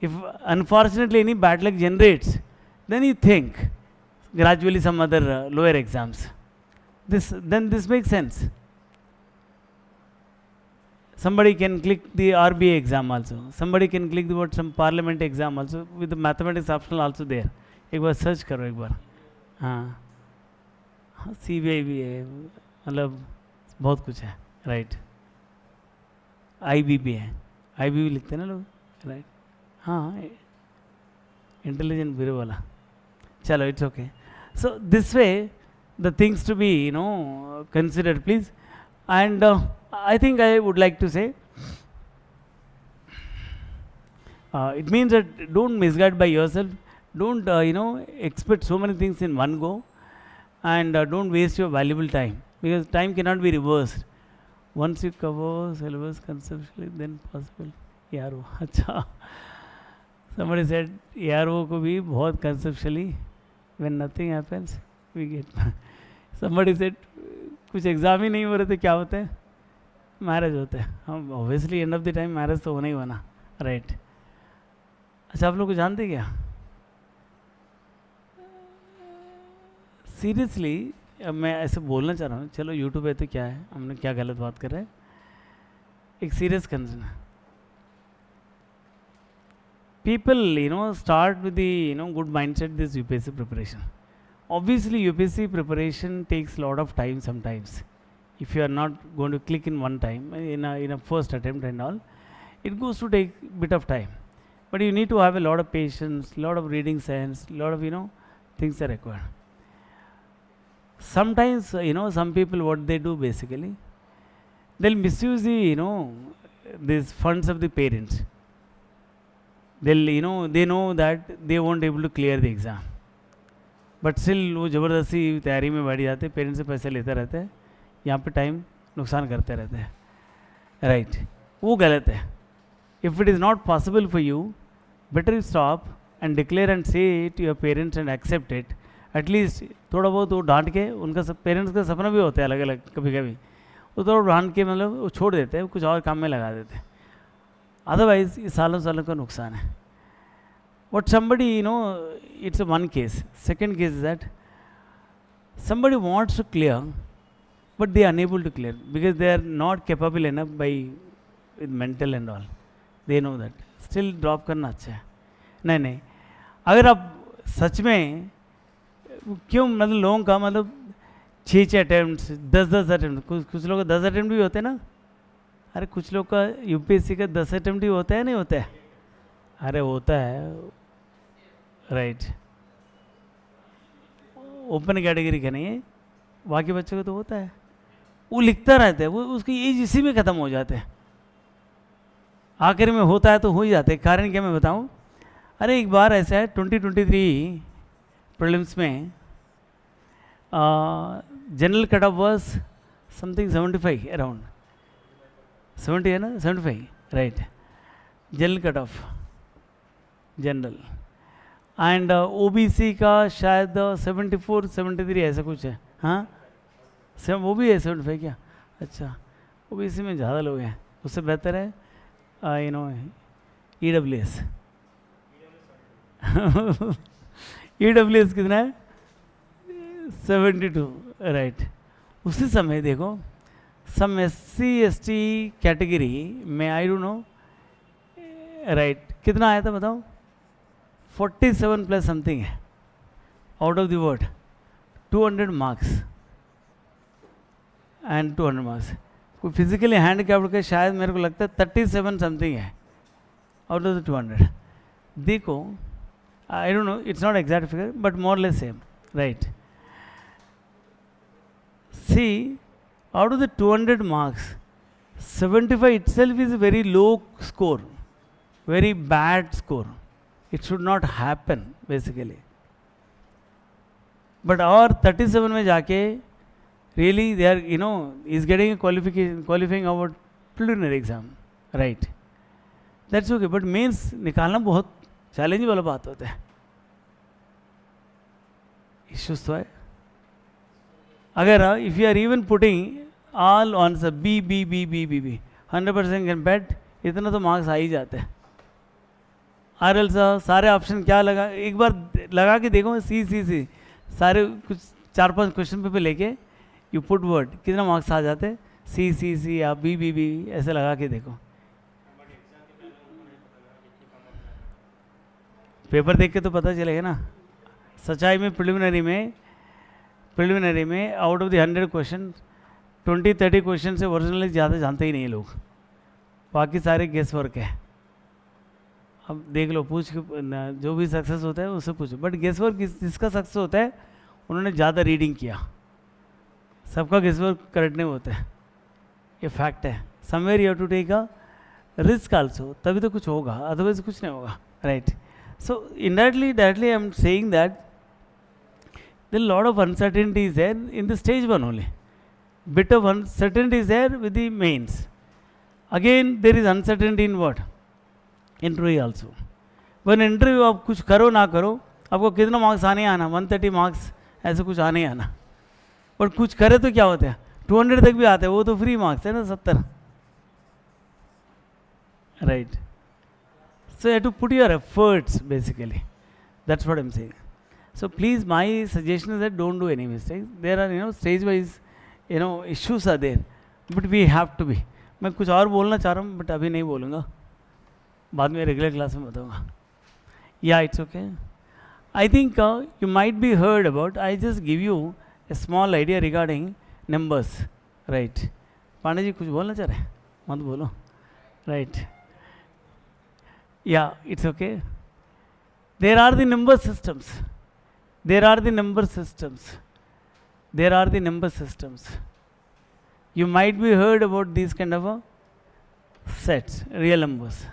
If unfortunately any bad luck generates, then you think gradually some other lower exams. Then this makes sense. Somebody can click the RBA exam also. Somebody can click the some parliament exam also with the mathematics optional also there. एक बार search करो एक बार। हाँ CBI भी है, मतलब बहुत कुछ है, राइट? IB है, IB भी लिखते हैं ना लोग, राइट? हाँ इंटेलिजेंट ब्यूरो वाला। चलो it's okay. So this way the things to be considered please. And I think I would like to say it means that don't misguide by yourself, don't expect so many things in one go, and don't waste your valuable time, because time cannot be reversed. Once you cover syllabus conceptually, then possible ARO। अच्छा somebody said ARO को भी बहुत conceptually, when nothing happens we get somebody said कुछ exam ही नहीं हो रहे थे, क्या होते हैं? मैरिज होते हैं। हम obviously end of the time marriage तो होना ही होना, राइट? अच्छा आप लोग को जानते क्या, सीरियसली मैं ऐसे बोलना चाह रहा हूँ, चलो यूट्यूब है तो क्या है, हमने क्या गलत बात कर रहे हैं? एक सीरियस कंसर्न है। People start with the good mindset this UPSC preparation. Obviously UPSC preparation takes lot of time sometimes. If you are not going to click in one time in a first attempt and all, it goes to take bit of time, but you need to have a lot of patience, lot of reading sense, lot of things are required. Sometimes some people, what they do basically, they'll misuse the these funds of the parents. they know that they won't able to clear the exam, but still वो ज़बरदस्ती तैयारी में बैठ जाते, parents से पैसे लेते रहते हैं, यहाँ पे टाइम नुकसान करते रहते हैं, राइट? वो गलत है. If it is not possible for you, better stop and declare and say to your parents and accept it. At least थोड़ा बहुत वो डांट के, उनका सब पेरेंट्स का सपना भी होता है अलग अलग, कभी कभी वो थोड़ा डांट के मतलब वो छोड़ देते हैं, कुछ और काम में लगा देते हैं. अदरवाइज ये सालों सालों का नुकसान है. What somebody, it's a one case. Second case is that somebody wants to clear, but they are unable to clear because they are not capable enough with mental and all. They know that. Still drop करना अच्छा है. नहीं, अगर आप सच में क्यों, मतलब लोगों का मतलब 6 अटैम्प्ट, 10 अटैम्प्ट, कुछ लोगों का 10 अटैम्प्ट भी होते हैं ना. अरे कुछ लोग का यूपीएससी का 10 अटैम्प्ट भी होता है, नहीं होता है? अरे होता है, राइट. ओपन कैटेगरी का नहीं है, बाकी बच्चों को तो होता है. वो लिखता रहता है, वो उसकी एज इसी में ख़त्म हो जाते हैं. आखिर में होता है तो हो ही जाते हैं. कारण क्या मैं बताऊं? अरे एक बार ऐसा है 2023 प्रीलिम्स में general cut off was something 75 around 70 है ना, 75, right. General cut off general and OBC का शायद 74 73 ऐसा कुछ है. हाँ, वो भी है 75 क्या? अच्छा, ओबीसी में ज़्यादा लोग हैं, उससे बेहतर है ईडब्ल्यूएस. ईडब्ल्यूएस कितना है? 72, राइट. उसी समय देखो सम SC ST कैटेगरी में, आई डोंट नो, राइट, कितना आया था बताओ? 47 प्लस समथिंग है out of the word 200 marks and 200 marks. कोई फिजिकली हैंड कैप्ड का शायद मेरे को लगता है 37 समथिंग है आउट ऑफ द 200. देखो, I don't know, it's not exact figure but more less same, right. See, out of the 200 marks, 75 itself is a very low score, very bad score. It should not happen basically. But our 37 में जाके really they are, is getting a qualifying our preliminary exam, right? That's okay. But mains निकालना बहुत challenge वाला बात होता है. Issues तो है. अगर if you are even putting all answer B 100% can bet, इतना तो मार्क्स आ ही जाते हैं. आर सारे ऑप्शन क्या लगा, एक बार लगा के देखो, सी सारे कुछ 4-5 क्वेश्चन पेपर लेके यू पुट वर्ड, कितना मार्क्स आ जाते हैं? सी या बी ऐसे लगा के देखो. पेपर देख के तो पता चलेगा ना. सच्चाई में प्रिलिमिनरी में out of the 100 question 20-30 question से ओरिजिनली ज़्यादा जानते ही नहीं लोग, बाकी सारे गेस वर्क है. अब देख लो, पूछ के जो भी सक्सेस होता है उससे पूछो. बट गेस वर्क जिसका सक्सेस होता है उन्होंने ज़्यादा रीडिंग किया. सबका गेस वर्क करेक्ट नहीं होता है, ये फैक्ट है. Somewhere you have to take a risk also, तभी तो कुछ होगा, अदरवाइज कुछ नहीं होगा, right. So indirectly directly I am saying that there are a lot of uncertainties there in the stage 1 only. Bit of uncertainty is there with the mains. Again there is uncertainty in what? Interview also. When interview आप कुछ करो ना करो, आपको कितना marks आने आना, 130 marks ऐसे कुछ आने आना. बट कुछ करे तो क्या होता है? 200 तक भी आते हैं, वो तो फ्री मार्क्स है ना, 70, right. So you have to put your efforts basically. That's what I'm saying. So please, my suggestion is that don't do any mistakes. There are stage wise issues are there, but we have to be. मैं कुछ और बोलना चाह रहा हूँ but अभी नहीं बोलूँगा, बाद में रेगुलर क्लास में बताऊँगा. Yeah, it's okay. I think you might be heard about. I just give you a small idea regarding numbers, right? Pandey ji कुछ बोलना चाह रहे हैं? मत बोलो, right? Yeah, it's okay. There are the number systems. There are the number systems. There are the number systems. You might be heard about these kind of sets, real numbers.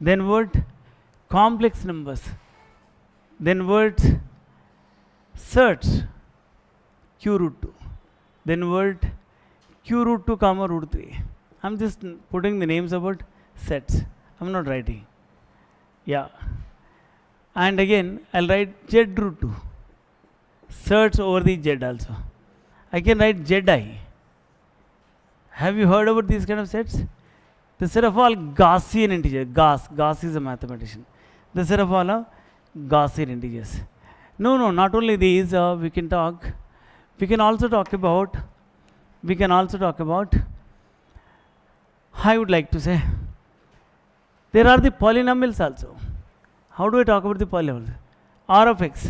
Then what? complex numbers. Then word search q root 2. Then word q root 2 comma root 3. I'm just putting the names about sets. I'm not writing. Yeah. And again, I'll write z root 2. Search over the z also. I can write zi. Have you heard about these kind of sets? The set of all Gaussian integers. Gauss is a mathematician. The set of all Gaussian integers. No, not only these, we can also talk about, I would like to say, there are the polynomials also. How do I talk about the polynomials? R of x,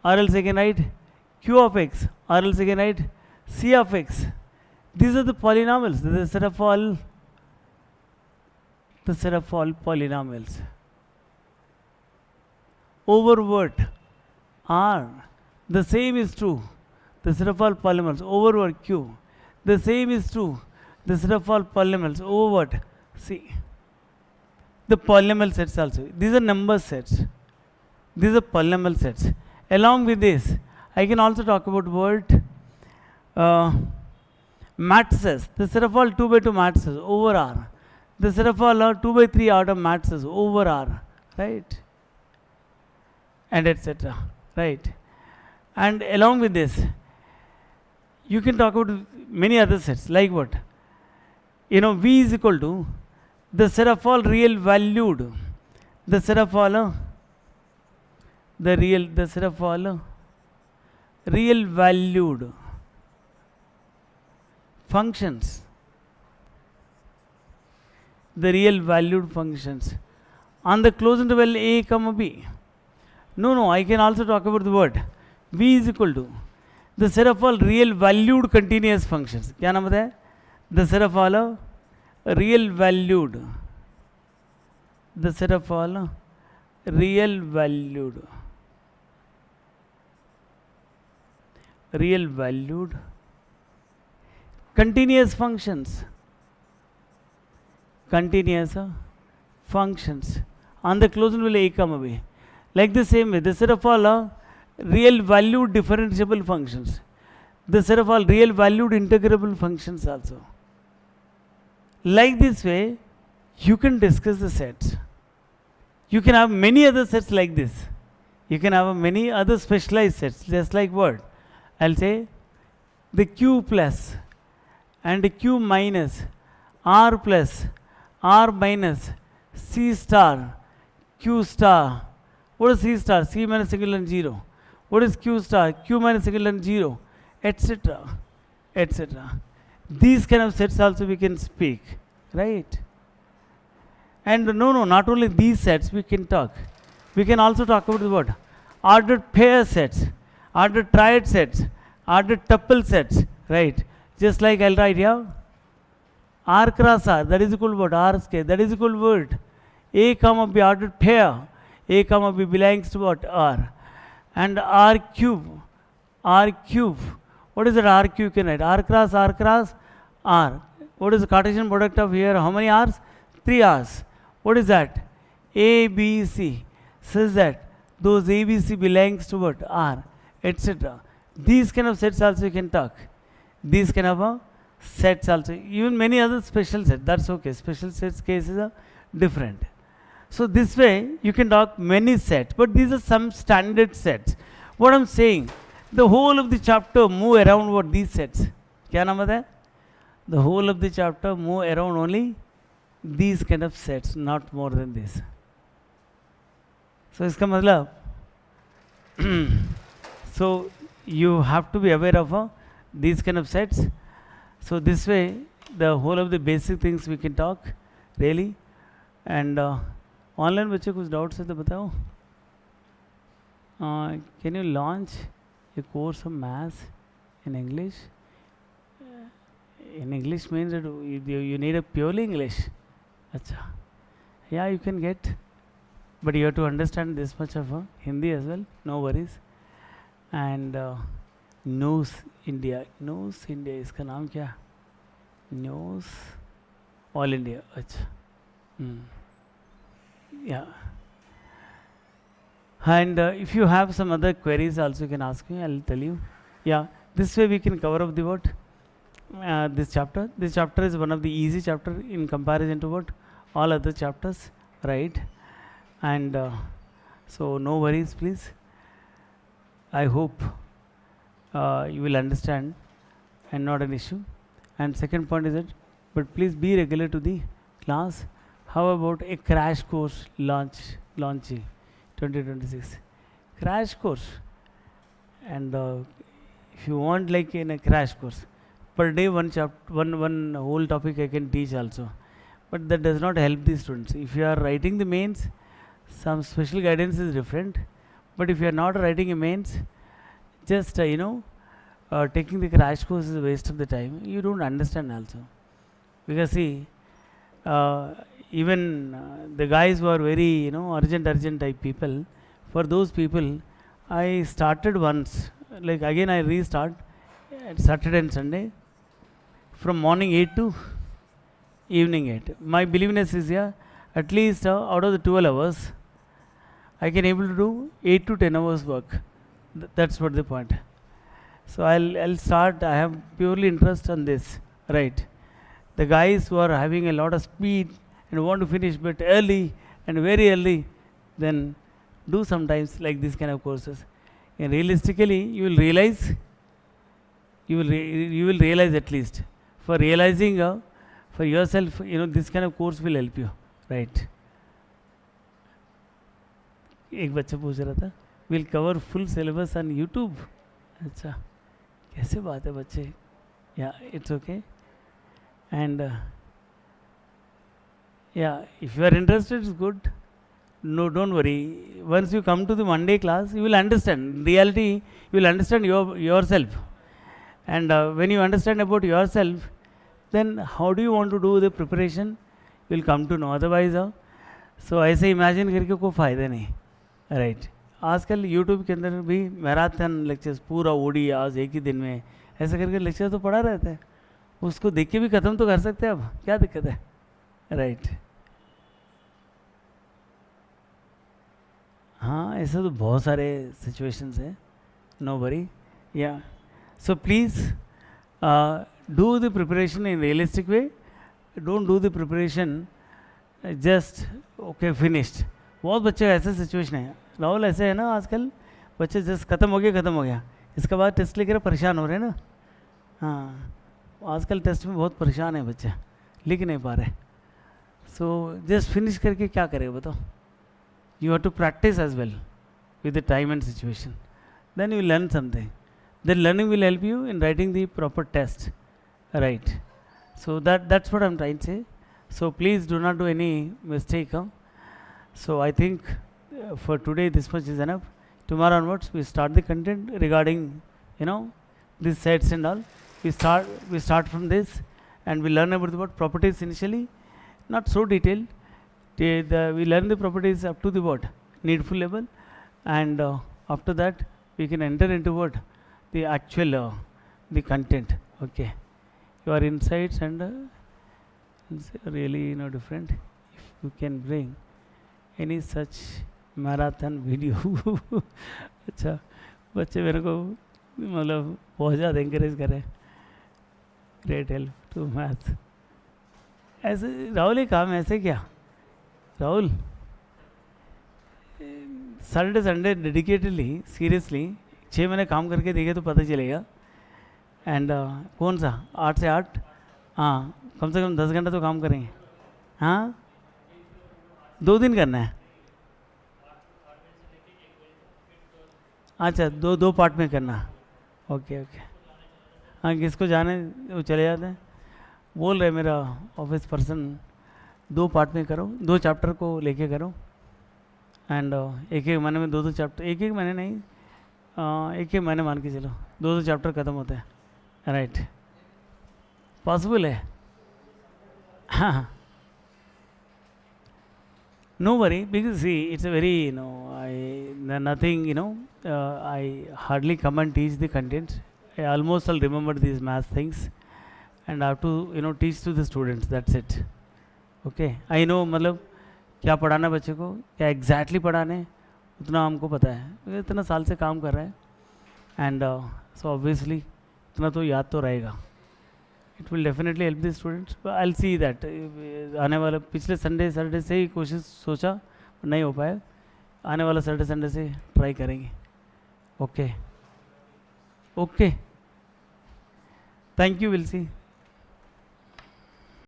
or else I can write q of x, or else I can write c of x. These are the polynomials, the set of all polynomials. Over what? R. The same is true. The set of all polynomials over what? Q. The same is true. The set of all polynomials over what? C. The polynomial sets also. These are number sets. These are polynomial sets. Along with this, I can also talk about word matrices. The set of all 2 by 2 matrices over R. The set of all 2 by 3 order matrices over R. Right? And etc. Right? And along with this, you can talk about many other sets. Like what? V is equal to the set of all real valued, the set of all real valued functions, the real valued functions on the closed interval a comma b. No, I can also talk about the word v is equal to the set of all real valued continuous functions. क्या नाम बताया? The set of all real valued, the set of all real valued continuous functions on the closed interval a comma b. Like the same way, the set of all real valued differentiable functions, the set of all real valued integrable functions also. Like this way, you can discuss the sets. You can have many other sets like this. You can have many other specialized sets, just like what? I'll say the q plus and q minus r plus r minus c star q star. What is c star? C minus single and 0. What is q star? Q minus single and 0, etc. etc. These kind of sets also we can speak, right? And no, not only these sets we can talk. We can also talk about the word ordered pair sets, ordered triad sets, ordered tuple sets, right? Just like I'll write here, r cross r, that is equal to what? R square, that is equal to what? A comma b ordered pair, a comma b belongs to what? R. And r cube. What is that r cube? You can write r cross r. What is the Cartesian product of here? How many r's? 3 r's. What is that? A, B, C. Says that those A, B, C belongs to what? R, etc. These kind of sets also you can talk. These kind of sets also. Even many other special sets. That's okay. Special sets cases are different. So this way you can talk many sets, but these are some standard sets. What I'm saying, the whole of the chapter move around what? These sets. क्या नाम है? The whole of the chapter move around only these kind of sets, not more than this. So इसका मतलब so you have to be aware of these kind of sets. So this way the whole of the basic things we can talk really. And online बच्चे कुछ doubts है तो बताओ. Can you launch a course of maths in English? In English means that you need a purely English. Acha. Yeah, you can get, but you have to understand this much of Hindi as well. No worries. And News India. इसका नाम क्या? News All India. अच्छा. Yeah. And if you have some other queries also, you can ask me, I'll tell you. Yeah, this way we can cover up the what? This chapter. This chapter is one of the easy chapter in comparison to what? All other chapters, right? And so no worries, please. I hope you will understand and not an issue. And second point is that, but please be regular to the class. How about a crash course launching 2026? Crash course. And if you want like in a crash course, per day one whole topic I can teach also. But that does not help the students. If you are writing the mains, some special guidance is different. But if you are not writing a mains, just taking the crash course is a waste of the time. You don't understand also. Because see, even the guys who are very urgent type people, for those people, I started once. Like again I restart Saturday and Sunday from morning 8 to evening 8. My believeness is at least out of the 12 hours, I can able to do 8 to 10 hours work. That's what the point. So I'll start. I have purely interest on this, right? The guys who are having a lot of speed and want to finish but early and very early, then do sometimes like this kind of courses. And realistically, you will realize. You will realize at least for realizing for yourself. This kind of course will help you, right? एक बच्चा पूछ रहा था, we'll cover full syllabus on YouTube. अच्छा, कैसे बात है बच्चे? Yeah, it's okay. And yeah, if you are interested, it's good. No, don't worry. Once you come to the Monday class, you will understand. In reality, you will understand yourself. And when you understand about yourself, then how do you want to do the preparation? You will come to know. Otherwise, so ऐसे imagine करके कोई फायदा नहीं, right? आजकल YouTube के अंदर भी marathon lectures पूरा ओडी आज एक ही दिन में ऐसे करके लेक्चर तो पढ़ा रहता है, उसको देख के भी ख़त्म तो कर सकते हैं. अब क्या दिक्कत है, राइट? हाँ, ऐसे तो बहुत सारे सिचुएशंस हैं. No worry. Yeah so please do the preparation in realistic way. Don't do the preparation just okay finished. बहुत बच्चे ऐसे सिचुएशन है राहुल, ऐसे है ना आजकल बच्चे जस्ट ख़त्म हो गया, इसके बाद टेस्ट लेकर परेशान हो रहे हैं ना. हाँ, आजकल टेस्ट में बहुत परेशान है बच्चे, लिख नहीं पा रहे. सो जस्ट फिनिश करके क्या करेगा बताओ? You have to practice as well with the time and situation. Then you will learn something. Then learning will help you in writing the proper test, right? So that's what I'm trying to say. So please do not do any mistake. So I think for today this much is enough. Tomorrow onwards we start the content regarding these sets and all. We start from this and we learn about what properties initially, not so detailed. We learn the properties up to the what needful level, and after that we can enter into what the actual the content. Okay, your insights and really different. If you can bring any such marathon video. अच्छा, बच्चे मेरे को मतलब बहुत ज़्यादा encourage कर रहे हैं. Great help to math. ऐसे राहुल ही काम ऐसे क्या राहुल? संडे डेडिकेटेडली सीरियसली 6 महीने काम करके देखे तो पता चलेगा. एंड कौन सा 8 से 8? हाँ, कम से कम 10 घंटा तो काम करेंगे. हाँ, 2 दिन करना है. अच्छा, दो पार्ट में करना. ओके. हाँ, किसको जाने वो चले जाते हैं. बोल रहे मेरा ऑफिस पर्सन 2 पार्ट में करो, 2 चैप्टर को लेके करो. एंड एक महीने में 2 चैप्टर, एक महीने नहीं, एक महीने मान के चलो 2 चैप्टर ख़त्म होते हैं, राइट? पॉसिबल है. हाँ, no worry, because see, it's a very I hardly come and teach the content. I almost all remember these math things, and I have to teach to the students. That's it. Okay, I know मतलब क्या पढ़ाना बच्चे को, क्या exactly पढ़ाने उतना हमको पता है, इतना साल से काम कर रहा है, एंड सो ऑब्वियसली इतना तो याद तो रहेगा. It will definitely help the students. I will see that आने वाला पिछले सैटरडे से ही कोशिश सोचा, नहीं हो पाया. आने वाला सैटरडे से ट्राई करेंगे. Okay, thank you. Will see.